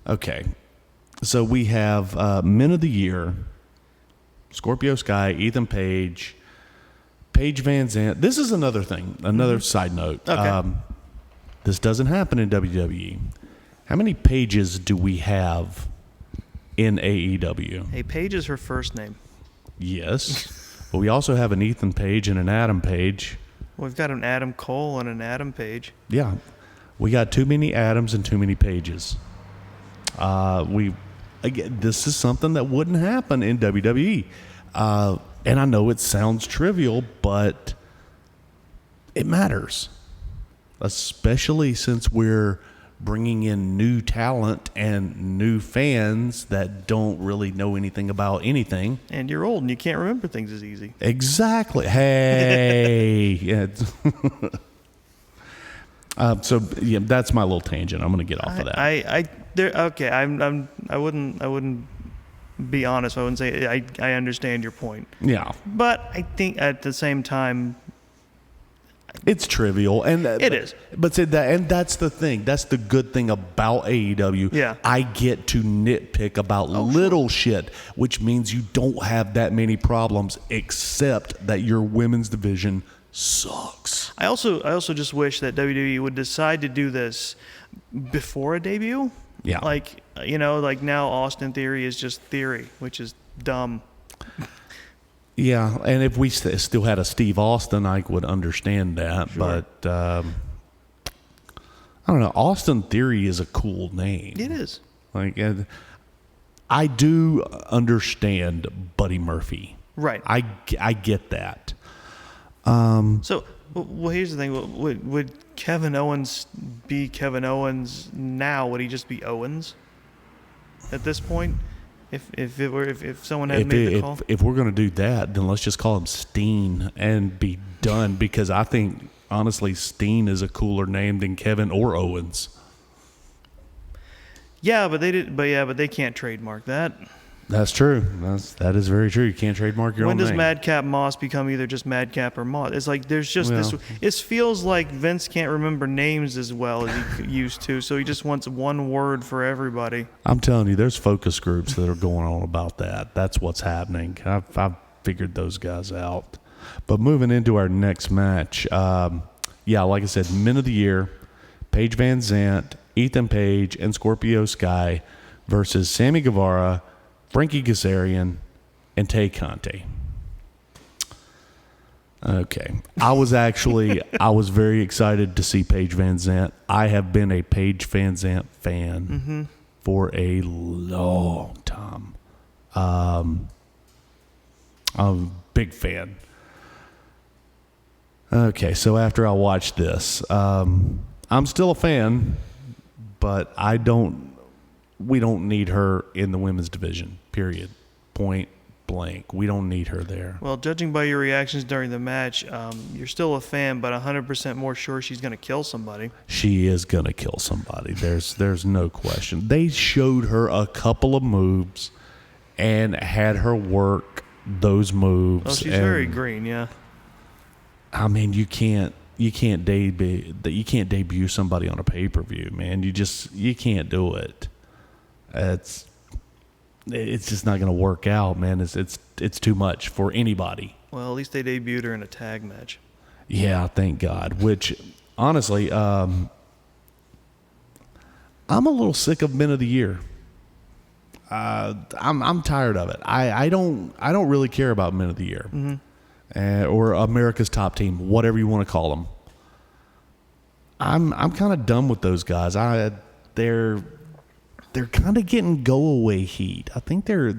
okay. So we have Men of the Year, Scorpio Sky, Ethan Page, Paige Van Zandt. This is another thing, another side note. Okay. This doesn't happen in WWE. How many pages do we have in AEW? Hey, Paige is her first name. Yes. But we also have an Ethan Page and an Adam Page. We've got an Adam Cole and an Adam Page. Yeah. We got too many Adams and too many Pages. Again, this is something that wouldn't happen in WWE. And I know it sounds trivial, but it matters. Especially since we're bringing in new talent and new fans that don't really know anything about anything. And you're old and you can't remember things as easy. Exactly. Hey. Yeah. So yeah, that's my little tangent. I'm going to get off of that. I wouldn't be honest. I wouldn't say I understand your point. Yeah. But I think at the same time, it's trivial, and it is. But said that, and that's the thing. That's the good thing about AEW. Yeah. I get to nitpick about little shit, which means you don't have that many problems, except that your women's division sucks. I also just wish that WWE would decide to do this before a debut. Yeah. Like now Austin Theory is just Theory, which is dumb. Yeah, and if we still had a Steve Austin, I would understand that. Sure. But I don't know. Austin Theory is a cool name. It is. Like, I do understand Buddy Murphy. Right. I get that. So, well, here's the thing. Would Kevin Owens be Kevin Owens now? Would he just be Owens at this point? If someone had made the call? If we're going to do that, then let's just call him Steen and be done, because I think, honestly, Steen is a cooler name than Kevin or Owens. Yeah, but they can't trademark that. That's true. That is very true. You can't trademark your own name. When does Madcap Moss become either just Madcap or Moss? It's like there's just this. It feels like Vince can't remember names as well as he used to, so he just wants one word for everybody. I'm telling you, there's focus groups that are going on about that. That's what's happening. I've figured those guys out. But moving into our next match, like I said, Men of the Year, Paige Van Zant, Ethan Page, and Scorpio Sky versus Sammy Guevara, Frankie Kazarian, and Tay Conti. Okay. I was very excited to see Paige Van Zant. I have been a Paige Van Zant fan for a long time. I'm a big fan. Okay, so after I watched this, I'm still a fan, but we don't need her in the women's division, period. Point blank. We don't need her there. Well, judging by your reactions during the match, you're still a fan, but 100% more sure she's going to kill somebody. She is going to kill somebody. There's no question. They showed her a couple of moves and had her work those moves. Oh, she's very green, yeah. I mean, you can't debut somebody on a pay-per-view, man. You can't do it. It's just not going to work out, man. It's too much for anybody. Well, at least they debuted her in a tag match. Yeah, thank God. Which, honestly, I'm a little sick of Men of the Year. I'm tired of it. I don't really care about Men of the Year. Mm-hmm. Or America's Top Team, whatever you want to call them. I'm kind of done with those guys. They're kind of getting go away heat. I think they're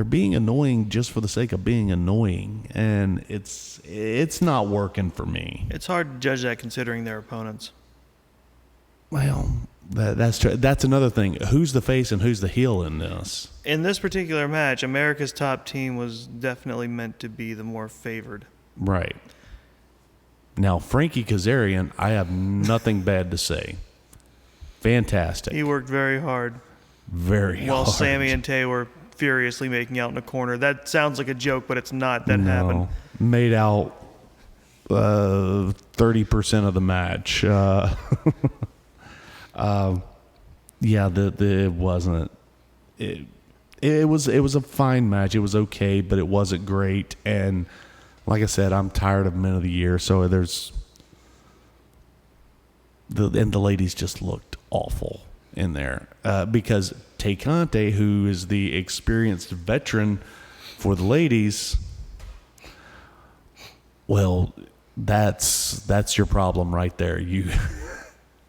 being annoying just for the sake of being annoying, and it's not working for me. It's hard to judge that considering their opponents. Well, that's true. That's another thing. Who's the face and who's the heel in this? In this particular match, America's Top Team was definitely meant to be the more favored. Right. Now, Frankie Kazarian, I have nothing bad to say. Fantastic. He worked very hard. Very hard. While Sammy and Tay were furiously making out in a corner. That sounds like a joke, but it's not. That happened. Made out 30% of the match. It wasn't. It was a fine match. It was okay, but it wasn't great. And like I said, I'm tired of Men of the Year. So there's the ladies just looked awful in there because Tay Conti, who is the experienced veteran for the ladies, well, that's your problem right there.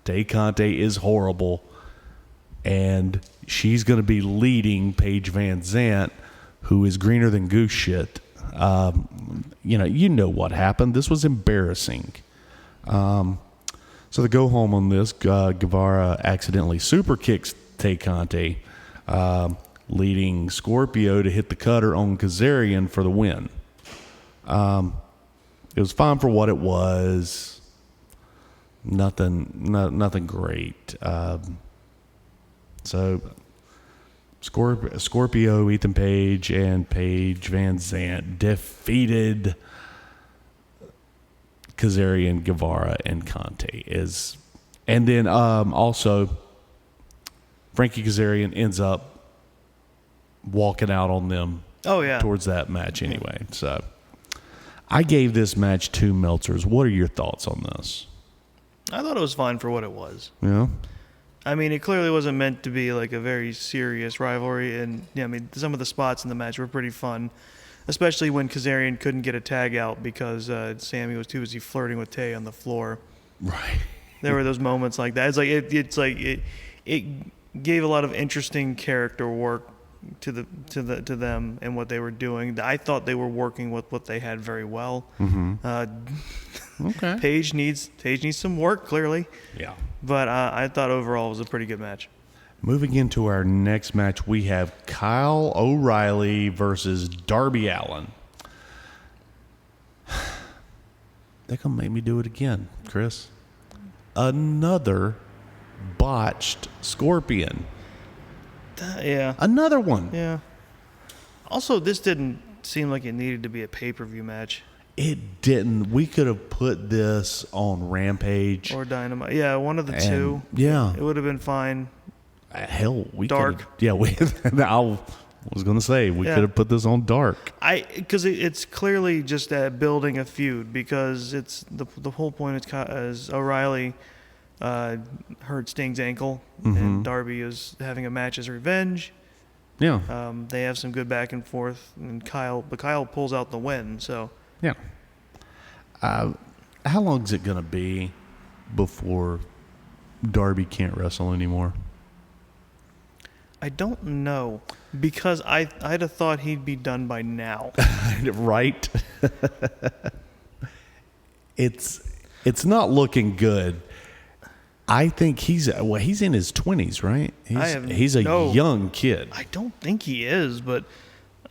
Tay Conti is horrible, and she's going to be leading Paige Van Zant, who is greener than goose shit. You know what happened. This was embarrassing. So to go home on this, Guevara accidentally super kicks Tay Conti, leading Scorpio to hit the cutter on Kazarian for the win. It was fine for what it was. Nothing great. So Scorpio, Ethan Page, and Paige Van Zant defeated Kazarian, Guevara, and Conti. And then also Frankie Kazarian ends up walking out on them. Oh yeah. Towards that match anyway. So I gave this match 2 Meltzers. What are your thoughts on this? I thought it was fine for what it was. Yeah. I mean, it clearly wasn't meant to be like a very serious rivalry, and yeah, I mean, some of the spots in the match were pretty fun, especially when Kazarian couldn't get a tag out because Sammy was too busy flirting with Tay on the floor. Right. There were those moments like that. It gave a lot of interesting character work to them and what they were doing. I thought they were working with what they had very well. Okay. Paige needs some work, clearly. Yeah. But I thought overall it was a pretty good match. Moving into our next match, we have Kyle O'Reilly versus Darby Allin. They're going to make me do it again, Chris. Another botched Scorpion. Yeah. Another one. Yeah. Also, this didn't seem like it needed to be a pay-per-view match. It didn't. We could have put this on Rampage. Or Dynamite. Yeah, one of the two. Yeah. It would have been fine. Hell, we Dark. could've- Yeah, I was going to say, we Yeah. could have put this on Dark. Because it's clearly just building a feud, because it's the whole point is O'Reilly hurt Sting's ankle, and Darby is having a match as revenge. Yeah. They have some good back and forth, and Kyle pulls out the win. So Yeah. How long is it going to be before Darby can't wrestle anymore? I don't know, because I'd have thought he'd be done by now. Right? It's not looking good. I think he's in his 20s, right? He's a young kid. I don't think he is, but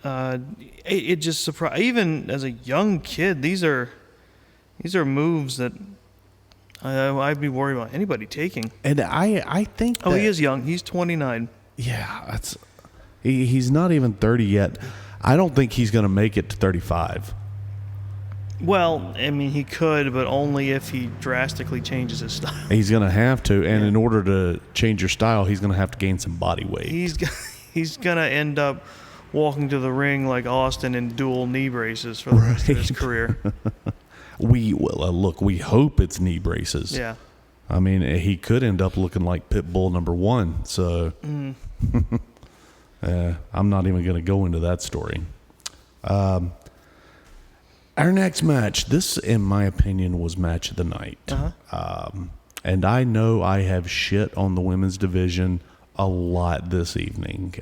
it just surprised. Even as a young kid, these are moves that I'd be worried about anybody taking. And I think Oh, he is young. He's 29. Yeah, he's not even 30 yet. I don't think he's going to make it to 35. Well, I mean, he could, but only if he drastically changes his style. He's going to have to, and in order to change your style, he's going to have to gain some body weight. He's going to end up walking to the ring like Austin in dual knee braces for the rest of his career. Look, we hope it's knee braces. Yeah. I mean, he could end up looking like Pitbull #1. So I'm not even going to go into that story. Our next match, this, in my opinion, was match of the night. And I know I have shit on the women's division a lot this evening.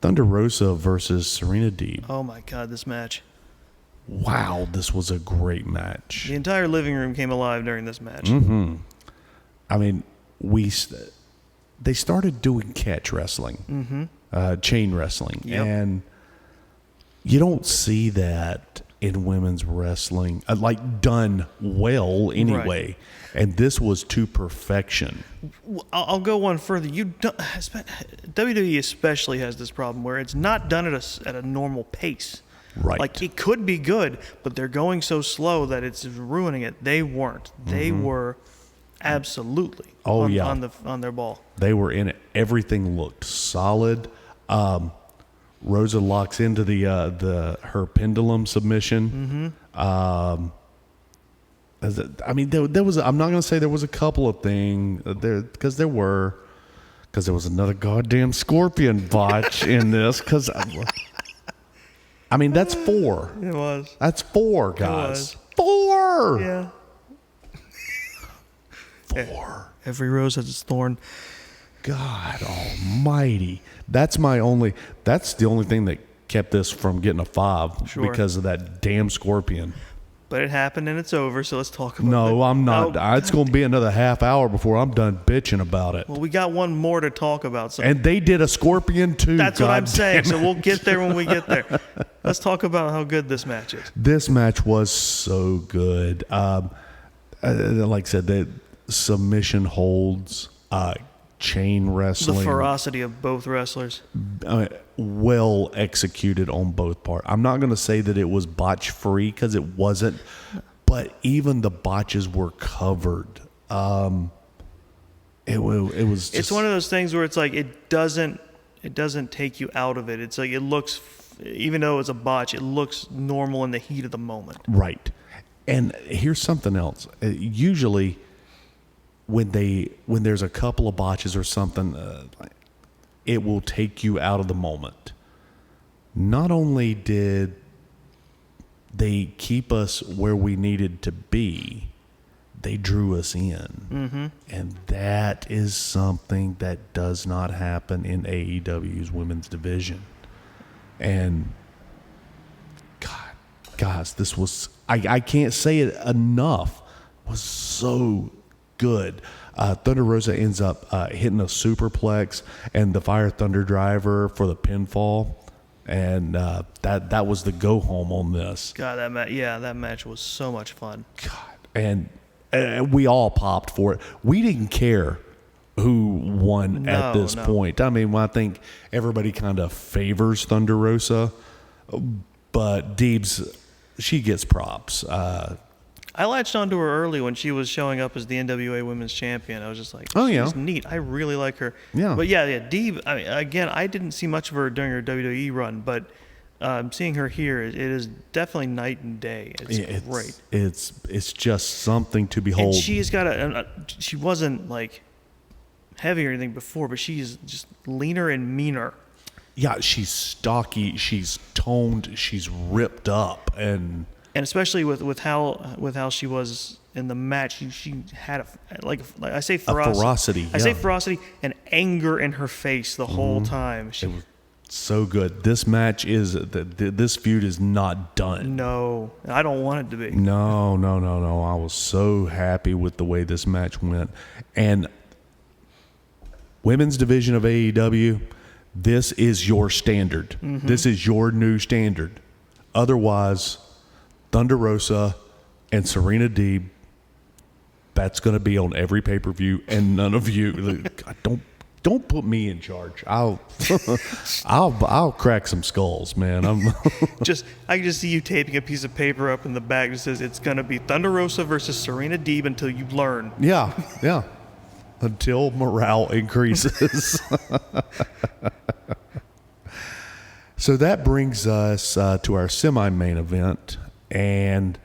Thunder Rosa versus Serena Deeb. Oh, my God, this match. Wow, this was a great match. The entire living room came alive during this match. I mean, they started doing catch wrestling, chain wrestling, and you don't see that in women's wrestling, like done well anyway. Right. And this was to perfection. I'll go one further. WWE especially has this problem where it's not done at a normal pace. Right. Like, it could be good, but they're going so slow that it's ruining it. They weren't. They were absolutely on their ball. They were in it. Everything looked solid. Rosa locks into her pendulum submission. I mean, there was. I'm not going to say there was a couple of things there, because there was another goddamn Scorpion botch in this. Because I mean, that's 4. It was. That's 4, guys. 4. Yeah. 4. Every rose has its thorn. God almighty. That's the only thing that kept this from getting a 5. Sure. Because of that damn Scorpion. But it happened and it's over, so let's talk about it. No, I'm not. Oh, It's going to be another half hour before I'm done bitching about it. well, we got one more to talk about. So And they did a Scorpion too. that's what I'm God saying. damn So it. we'll get there when we get there. Let's talk about how good this match is. This match was so good. Like I said, the submission holds, chain wrestling. The ferocity of both wrestlers. Well executed on both parts. I'm not going to say that it was botch free, because it wasn't, but even the botches were covered. It was just, It's one of those things where it's like it doesn't take you out of it. It's like it looks, even though it's a botch, it looks normal in the heat of the moment. right. And here's something else. Usually when there's a couple of botches or something, it will take you out of the moment. Not only did they keep us where we needed to be, they drew us in. And that is something that does not happen in AEW's women's division. And God, guys, this was, I can't say it enough, was so good. Thunder Rosa ends up hitting a superplex and the Fire Thunder Driver for the pinfall. And that was the go home on this. God, that match was so much fun. God, and we all popped for it. We didn't care who won at this point. I mean, I think everybody kind of favors Thunder Rosa, but Deebs, she gets props. I latched onto her early when she was showing up as the NWA Women's Champion. I was just like, she's neat. I really like her. Yeah. But yeah, Deeb, I mean, again, I didn't see much of her during her WWE run, but seeing her here, it is definitely night and day. It's great. It's just something to behold. And she's got she wasn't like heavy or anything before, but she's just leaner and meaner. Yeah, she's stocky, she's toned, she's ripped up, and especially with how she was in the match, she had I say ferocity. A ferocity. I say ferocity and anger in her face the whole time. It was so good. This match this feud is not done. No, I don't want it to be. No. I was so happy with the way this match went. And women's division of AEW, this is your standard. This is your new standard. Otherwise, Thunder Rosa and Serena Deeb, that's going to be on every pay-per-view, and none of you don't put me in charge. I'll crack some skulls, man. I can just see you taping a piece of paper up in the back that says it's going to be Thunder Rosa versus Serena Deeb until you learn. Yeah. Until morale increases. So that brings us to our semi-main event, and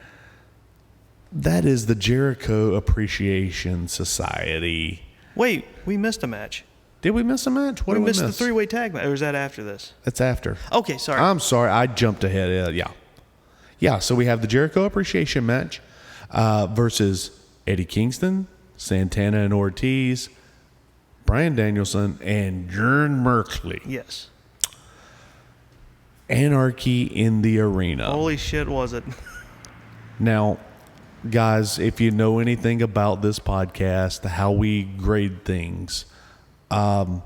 that is the Jericho Appreciation Society. Wait, we missed a match. Did we miss a match? What did we miss? We missed the three-way tag match, or is that after this? It's after. Okay, sorry. I'm sorry, I jumped ahead. Yeah, so we have the Jericho Appreciation match versus Eddie Kingston, Santana and Ortiz, Bryan Danielson, and Jern Merkley. Yes. Anarchy in the arena. Holy shit, was it? Now, guys, if you know anything about this podcast, how we grade things, I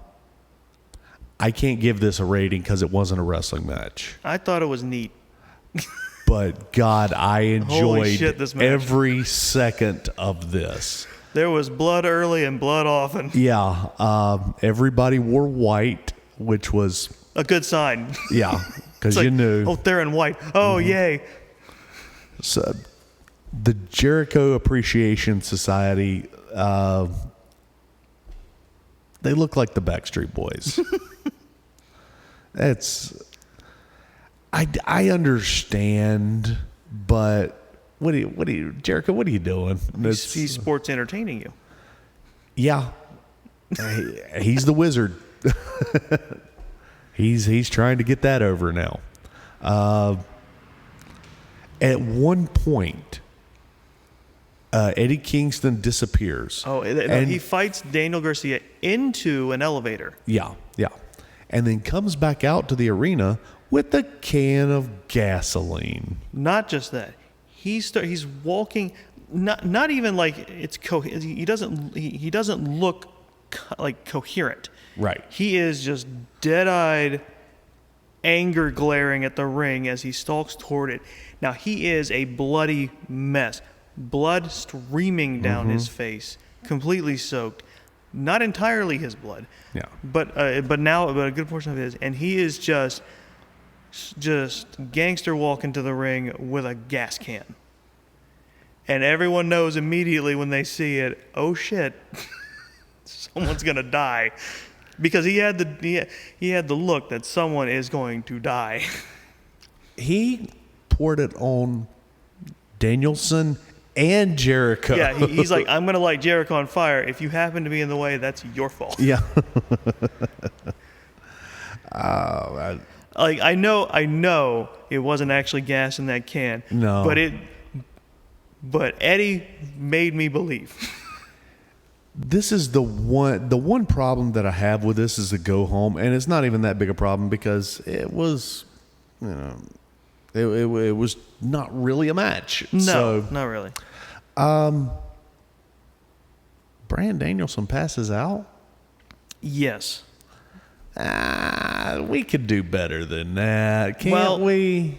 can't give this a rating because it wasn't a wrestling match. I thought it was neat. But, God, I enjoyed this match. every second of this. There was blood early and blood often. Yeah. Everybody wore white, which was a good sign. Yeah, because you knew. Oh, they're in white. Oh, yay. So, the Jericho Appreciation Society, they look like the Backstreet Boys. I understand, but what do you, Jericho? What are you doing? He's sports entertaining you. Yeah, he's the wizard. He's trying to get that over now. At one point, Eddie Kingston disappears. Oh, and he fights Daniel Garcia into an elevator. Yeah. And then comes back out to the arena with a can of gasoline. Not just that. He's walking, not even like it's he doesn't look like coherent. Right. He is just dead-eyed, anger glaring at the ring as he stalks toward it. Now, he is a bloody mess. Blood streaming down his face, completely soaked. Not entirely his blood. Yeah. But a good portion of it is. And he is just gangster walking to the ring with a gas can. And everyone knows immediately when they see it, oh shit, someone's going to die. Because he had the look that someone is going to die. He poured it on Danielson and Jericho. Yeah, he's like, I'm going to light Jericho on fire. If you happen to be in the way, that's your fault. Yeah. Like I know it wasn't actually gas in that can. No. But but Eddie made me believe. This is the one problem that I have with this is the go home, and it's not even that big a problem because it was, it was not really a match. No, not really. Bryan Danielson passes out. Yes. We could do better than that, can't we?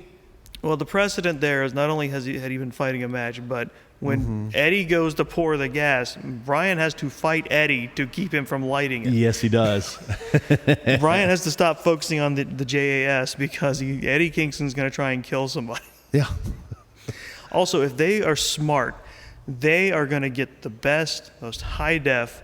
Well, the precedent there is not only had he been fighting a match, but when Eddie goes to pour the gas, Bryan has to fight Eddie to keep him from lighting it. Yes, he does. Bryan has to stop focusing on the JAS because Eddie Kingston's going to try and kill somebody. Yeah. Also, if they are smart, they are going to get the best, most high-def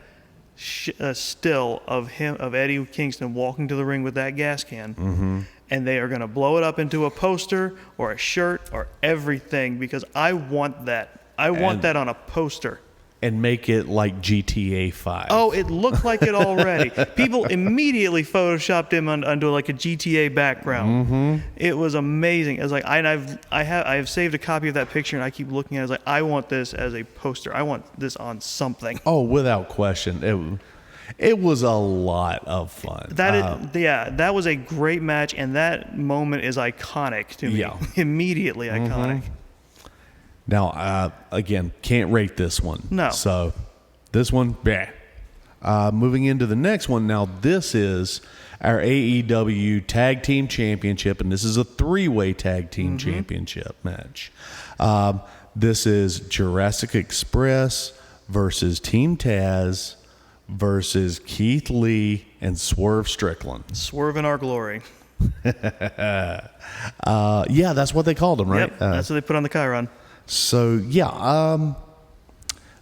still of Eddie Kingston walking to the ring with that gas can. And they are going to blow it up into a poster or a shirt or everything because I want that. I want that on a poster. And make it like GTA 5. Oh, it looked like it already. People immediately photoshopped him onto like a GTA background. It was amazing. It was like I have saved a copy of that picture and I keep looking at it. I was like, I want this as a poster. I want this on something. Oh, without question. It was a lot of fun. That was a great match, and that moment is iconic to me. Yeah. Immediately iconic. Now, again, can't rate this one. No. So, this one, moving into the next one. Now, this is our AEW Tag Team Championship, and this is a 3-way Tag Team Championship match. This is Jurassic Express versus Team Taz versus Keith Lee and Swerve Strickland. Swerve in our glory. Yeah, that's what they called him, right? Yep, that's what they put on the Chiron. So, yeah,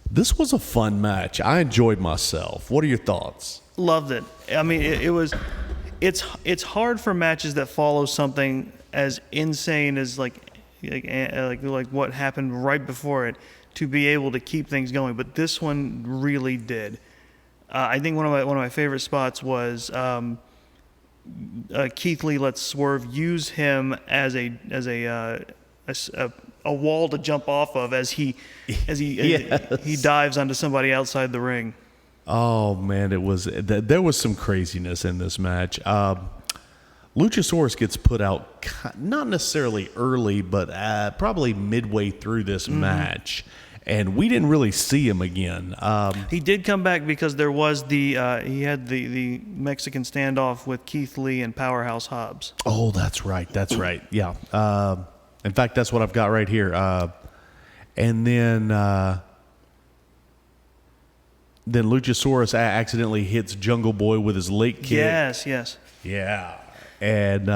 this was a fun match. I enjoyed myself. What are your thoughts? Loved it. I mean, it's hard for matches that follow something as insane as like what happened right before it to be able to keep things going. But this one really did. I think one of my favorite spots was Keith Lee lets Swerve use him as a wall to jump off of as he dives onto somebody outside the ring. Oh man, there was some craziness in this match. Luchasaurus gets put out not necessarily early, but probably midway through this match, and we didn't really see him again. He did come back because there was he had the Mexican standoff with Keith Lee and Powerhouse Hobbs. Oh, that's right. Yeah. In fact, that's what I've got right here. And then Luchasaurus accidentally hits Jungle Boy with his leg kick. Yes. Yeah. And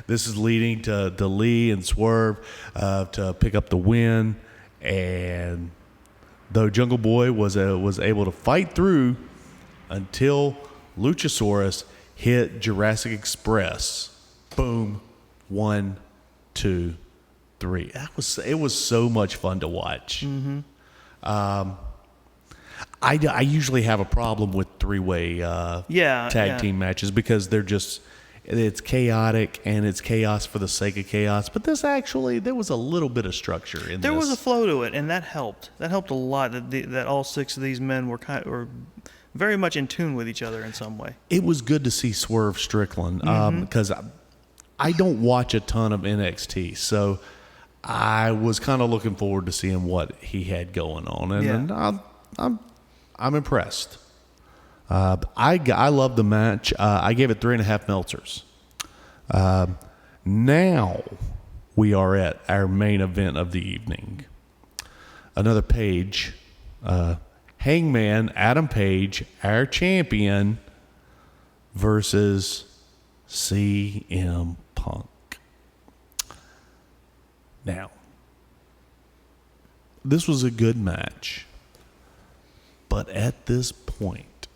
this is leading to Lee and Swerve to pick up the win. And though Jungle Boy was able to fight through until Luchasaurus hit Jurassic Express. Boom. 1, 2, 3. It was so much fun to watch. I usually have a problem with 3-way tag team matches because it's chaotic and it's chaos for the sake of chaos. But there was a little bit of structure in this. There was a flow to it, and that helped. That helped a lot. That all 6 of these men were very much in tune with each other in some way. It was good to see Swerve Strickland because I don't watch a ton of NXT, so I was kind of looking forward to seeing what he had going on, and I'm impressed. I love the match. I gave it 3.5 Meltzers. Now we are at our main event of the evening. Another page. Hangman Adam Page, our champion, versus CM Punk. Now, this was a good match, but at this point,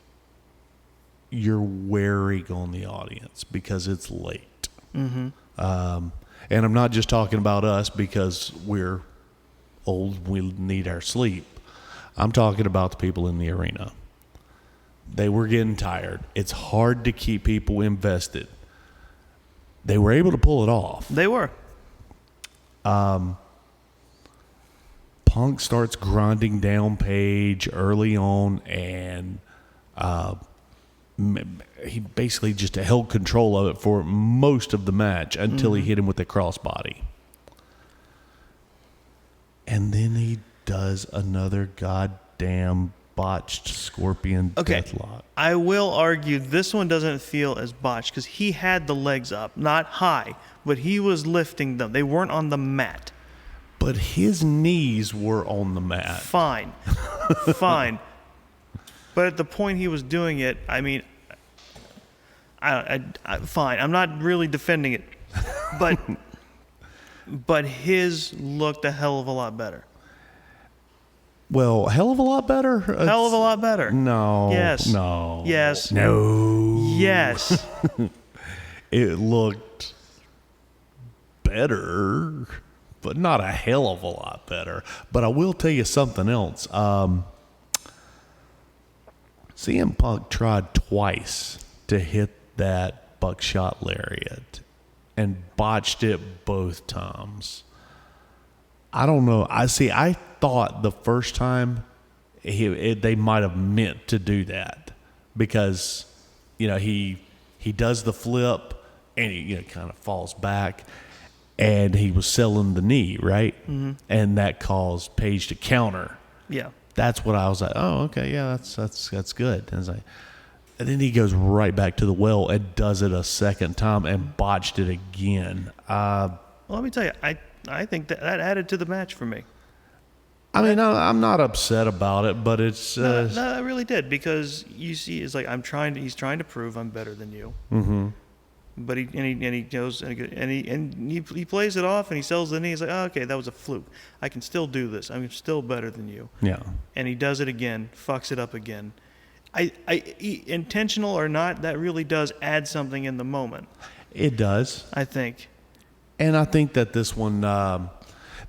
you're wary on the audience because it's late. And I'm not just talking about us because we're old, we need our sleep. I'm talking about the people in the arena. They were getting tired. It's hard to keep people invested. They were able to pull it off. They were. Punk starts grinding down Page early on, and he basically just held control of it for most of the match until he hit him with the crossbody. And then he does another goddamn botched scorpion deathlock. I will argue this one doesn't feel as botched because he had the legs up, not high, but he was lifting them. They weren't on the mat. But his knees were on the mat. Fine. Fine. But at the point he was doing it, I mean, fine. I'm not really defending it. But his looked a hell of a lot better. Well, hell of a lot better? Hell of a lot better. No. Yes. No. Yes. No. Yes. It looked better, but not a hell of a lot better. But I will tell you something else. CM Punk tried twice to hit that buckshot lariat and botched it both times. I don't know. I thought the first time they might have meant to do that because, he does the flip and he kind of falls back and he was selling the knee, right? Mm-hmm. And that caused Page to counter. Yeah. That's what I was like, oh, okay, yeah, that's good. And, and then he goes right back to the well and does it a second time and botched it again. Well, let me tell you, I think that added to the match for me. I mean, I'm not upset about it, but it's... No, I really did, because you see, it's like he's trying to prove I'm better than you. Mm-hmm. But he goes and he plays it off and he sells the knee. He's like, oh, okay, that was a fluke. I can still do this. I'm still better than you. Yeah. And he does it again, fucks it up again. Intentional or not, that really does add something in the moment. It does, I think. And I think that this one,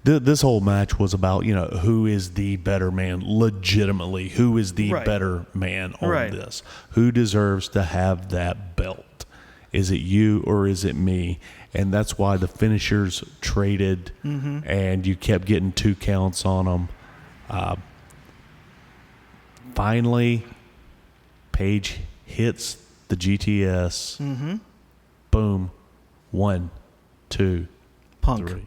this whole match was about who is the better man, legitimately. Who is the better man on this? Who deserves to have that belt? Is it you or is it me? And that's why the finishers traded, and you kept getting 2 counts on them. Finally, Page hits the GTS. Mm-hmm. Boom. 1, 2, Punk. 3.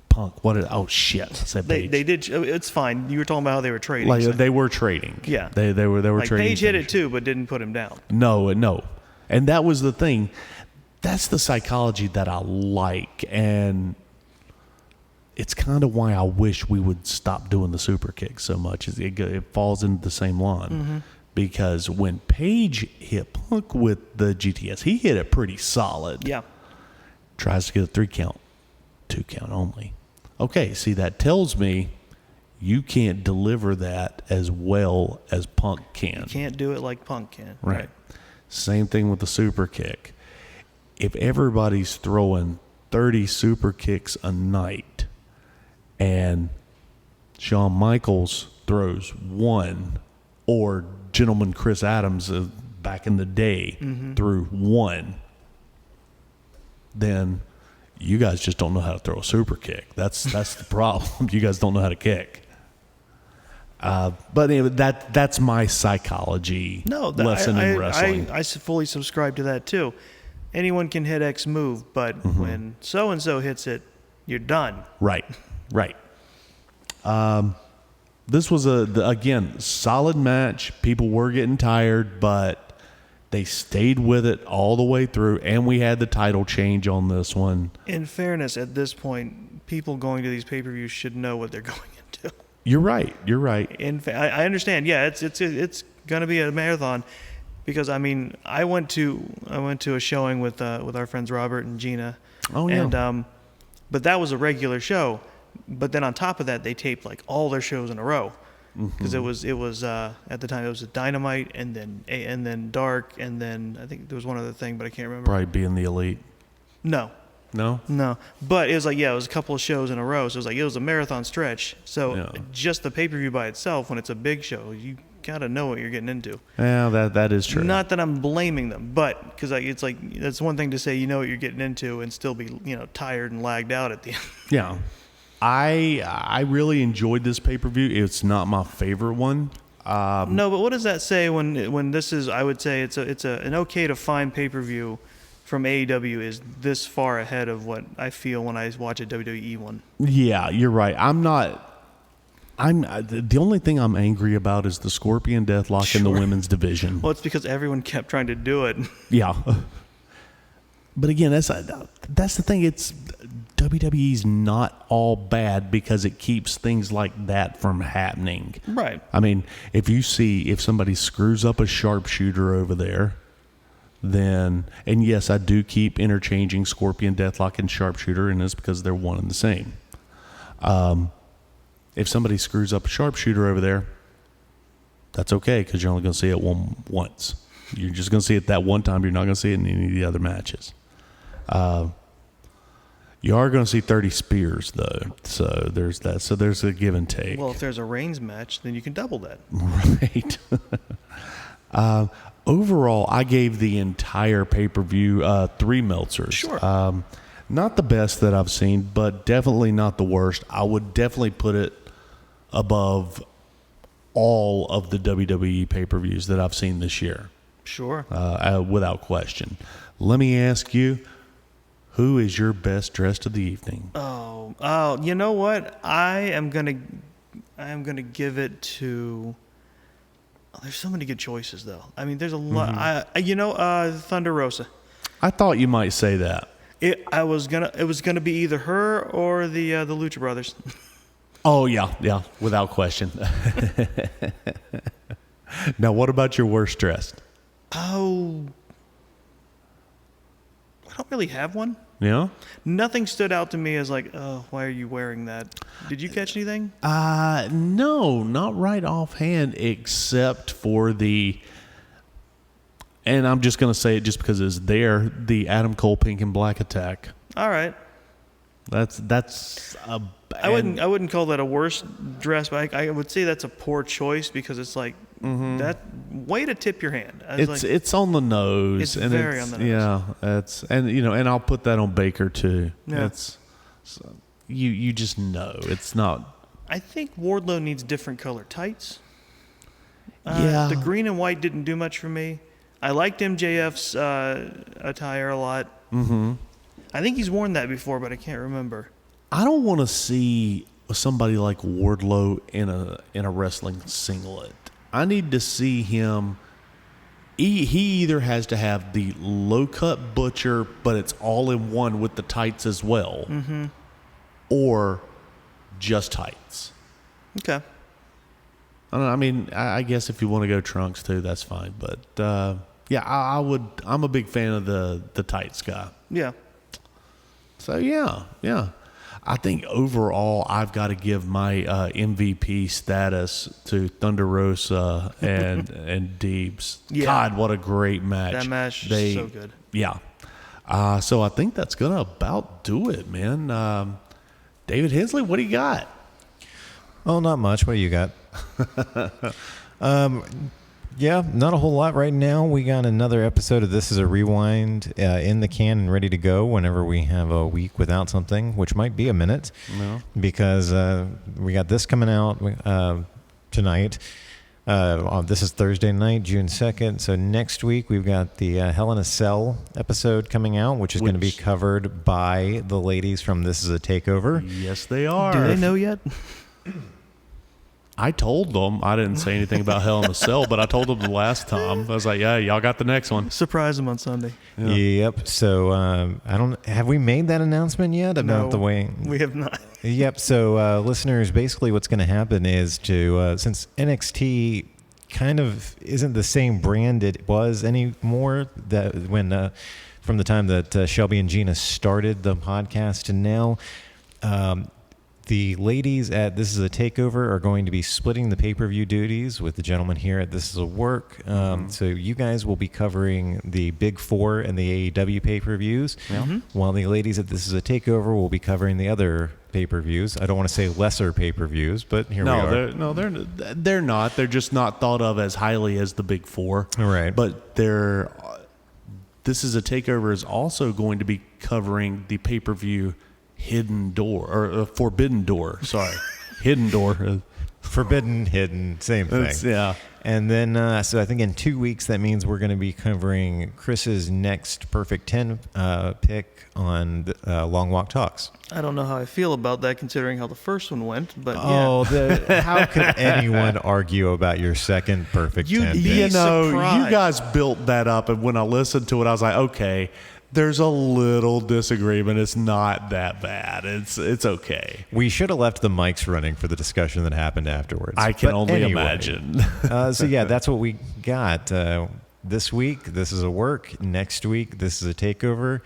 Punk. What? Oh shit! I said Page. They did. It's fine. You were talking about how they were trading. Like they were trading. Yeah. They were trading. Page hit it too, but didn't put him down. No. And that was the thing. That's the psychology that I like, and it's kind of why I wish we would stop doing the super kick so much. It falls into the same line, because when Page hit Punk with the GTS, he hit it pretty solid. Yeah. Tries to get a 3 count, 2 count only. Okay, see, that tells me you can't deliver that as well as Punk can. You can't do it like Punk can. Right. Same thing with the super kick. If everybody's throwing 30 super kicks a night and Shawn Michaels throws 1, or Gentleman Chris Adams back in the day threw 1, then you guys just don't know how to throw a super kick. That's the problem. You guys don't know how to kick. But anyway, that's my psychology lesson in wrestling. I fully subscribe to that too. Anyone can hit X move, but when so-and-so hits it, you're done. Right. This was again, solid match. People were getting tired, but they stayed with it all the way through, and we had the title change on this one. In fairness, at this point, people going to these pay-per-views should know what they're going into. You're right. I understand. Yeah, it's going to be a marathon. Because I went to a showing with our friends Robert and Gina. Oh yeah. And but that was a regular show. But then on top of that, they taped like all their shows in a row. Because it was at the time it was a Dynamite and then Dark and then I think there was one other thing, but I can't remember. Probably being the Elite. No. But it was like it was a couple of shows in a row, so it was a marathon stretch. So just the pay-per-view by itself, when it's a big show, you gotta know what you're getting into. Yeah, that is true. Not that I'm blaming them, but because it's like that's one thing to say you know what you're getting into and still be tired and lagged out at the end. Yeah, I really enjoyed this pay-per-view. It's not my favorite one. No, but what does that say when this is? I would say it's an okay to find pay-per-view from AEW is this far ahead of what I feel when I watch a WWE one. Yeah, you're right. The only thing I'm angry about is the Scorpion Deathlock in the women's division. Well, it's because everyone kept trying to do it. Yeah. But again, that's the thing. It's WWE's not all bad because it keeps things like that from happening. Right. I mean, if somebody screws up a sharpshooter over there, then, and yes, I do keep interchanging Scorpion Deathlock and sharpshooter, and it's because they're one and the same. If somebody screws up a sharpshooter over there, that's okay because you're only going to see it once. You're just going to see it that one time. You're not going to see it in any of the other matches. You are going to see 30 spears, though. So there's that. So there's a give and take. Well, if there's a Reigns match, then you can double that. Right. Overall, I gave the entire pay-per-view 3 Meltzers. Sure. Not the best that I've seen, but definitely not the worst. I would definitely put it above all of the WWE pay-per-views that I've seen this year. Sure. Without question. Let me ask you, who is your best dressed of the evening? Oh, you know what? I am gonna give it to. Oh, there's so many good choices, though. I mean, there's a lot. Thunder Rosa. I thought you might say that. It was gonna be either her or the Lucha Brothers. Oh yeah, without question. Now, what about your worst dressed? Oh, I don't really have one. Yeah? Nothing stood out to me as like, oh, why are you wearing that? Did you catch anything? No, not right offhand, except for and I'm just going to say it just because it's there, the Adam Cole pink and black attack. All right. That's I wouldn't call that a worse dress, but I would say that's a poor choice because it's like that way to tip your hand. It's on the nose. It's and very on the nose. Yeah, and I'll put that on Baker too. Yeah. You just know it's not. I think Wardlow needs different color tights. Yeah. The green and white didn't do much for me. I liked MJF's attire a lot. Mm-hmm. I think he's worn that before, but I can't remember. I don't want to see somebody like Wardlow in a wrestling singlet. I need to see him. He either has to have the low cut butcher, but it's all in one with the tights as well, or just tights. Okay. I don't know. I mean, I guess if you want to go trunks too, that's fine. But yeah, I would. I'm a big fan of the tights guy. Yeah. So yeah. I think overall, I've got to give my MVP status to Thunder Rosa and Deebs. Yeah. God, what a great match! That match is so good. Yeah. So I think that's gonna about do it, man. David Hensley, what do you got? Oh, not much. What do you got? Yeah, not a whole lot right now. We got another episode of This Is a Rewind in the can and ready to go whenever we have a week without something, which might be a minute. No. Because we got this coming out tonight. This is Thursday night, June 2nd. So next week we've got the Hell in a Cell episode coming out, which is going to be covered by the ladies from This Is a Takeover. Yes, they are. Do they know yet? I told them. I didn't say anything about Hell in a Cell, but I told them the last time. I was like, yeah, y'all got the next one. Surprise them on Sunday. Yeah. Yep. So have we made that announcement yet about the way? We have not. Yep. So listeners, basically what's going to happen is since NXT kind of isn't the same brand it was anymore that when from the time that Shelby and Gina started the podcast to now, the ladies at This Is a Takeover are going to be splitting the pay-per-view duties with the gentlemen here at This Is a Work. So you guys will be covering the Big Four and the AEW pay-per-views, while the ladies at This Is a Takeover will be covering the other pay-per-views. I don't want to say lesser pay-per-views, but here we are. They're not. They're just not thought of as highly as the Big Four. Right. But This Is a Takeover is also going to be covering the pay-per-view hidden door or a forbidden door. Sorry, hidden door. Forbidden, hidden, same thing. Yeah. And then, so I think in 2 weeks, that means we're going to be covering Chris's next Perfect 10 pick on Long Walk Talks. I don't know how I feel about that, considering how the first one went. But Oh, how could anyone argue about your second Perfect 10 pick? You know, surprised. you guys built that up, and when I listened to it, I was like, okay, there's a little disagreement. It's not that bad. It's okay. We should have left the mics running for the discussion that happened afterwards. I can But only anyway, imagine. So yeah, that's what we got this week. This is a work. Next week, this is a takeover.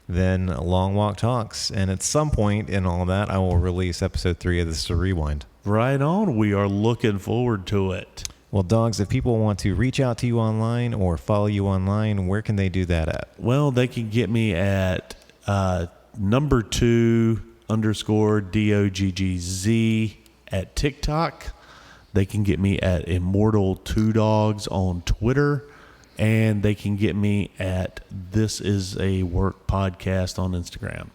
Then Long Walk Talks, and at some point in all that, I will release episode 3 of This is a Rewind. Right on. We are looking forward to it. Well, Doggz, if people want to reach out to you online or follow you online, where can they do that at? Well, they can get me at #2_DOGGZ at TikTok. They can get me at Immortal2Doggz on Twitter. And they can get me at This Is a Work Podcast on Instagram.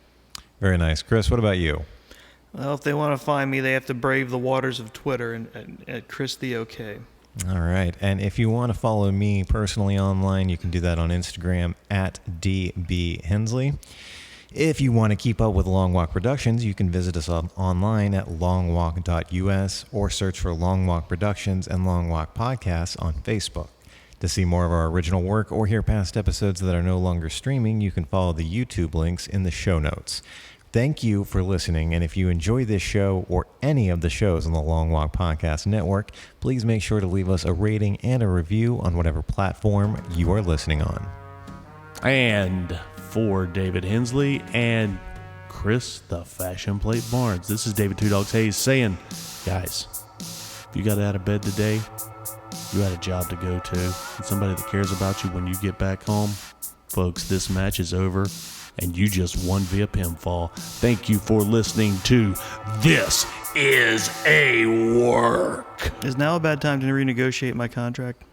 Very nice. Chris, what about you? Well, if they want to find me, they have to brave the waters of Twitter and at Chris the OK. All right. And if you want to follow me personally online, you can do that on Instagram at DBHensley. If you want to keep up with Long Walk Productions, you can visit us online at longwalk.us or search for Long Walk Productions and Long Walk Podcasts on Facebook. To see more of our original work or hear past episodes that are no longer streaming, you can follow the YouTube links in the show notes. Thank you for listening, and if you enjoy this show or any of the shows on the Long Walk Podcast Network, please make sure to leave us a rating and a review on whatever platform you are listening on. And for David Hensley and Chris the Fashion Plate Barnes, this is David 2 Dogs Hayes saying, guys, if you got out of bed today, you had a job to go to, and somebody that cares about you when you get back home, folks, this match is over, and you just won via pinfall. Thank you for listening to This Is a Work. Is now a bad time to renegotiate my contract?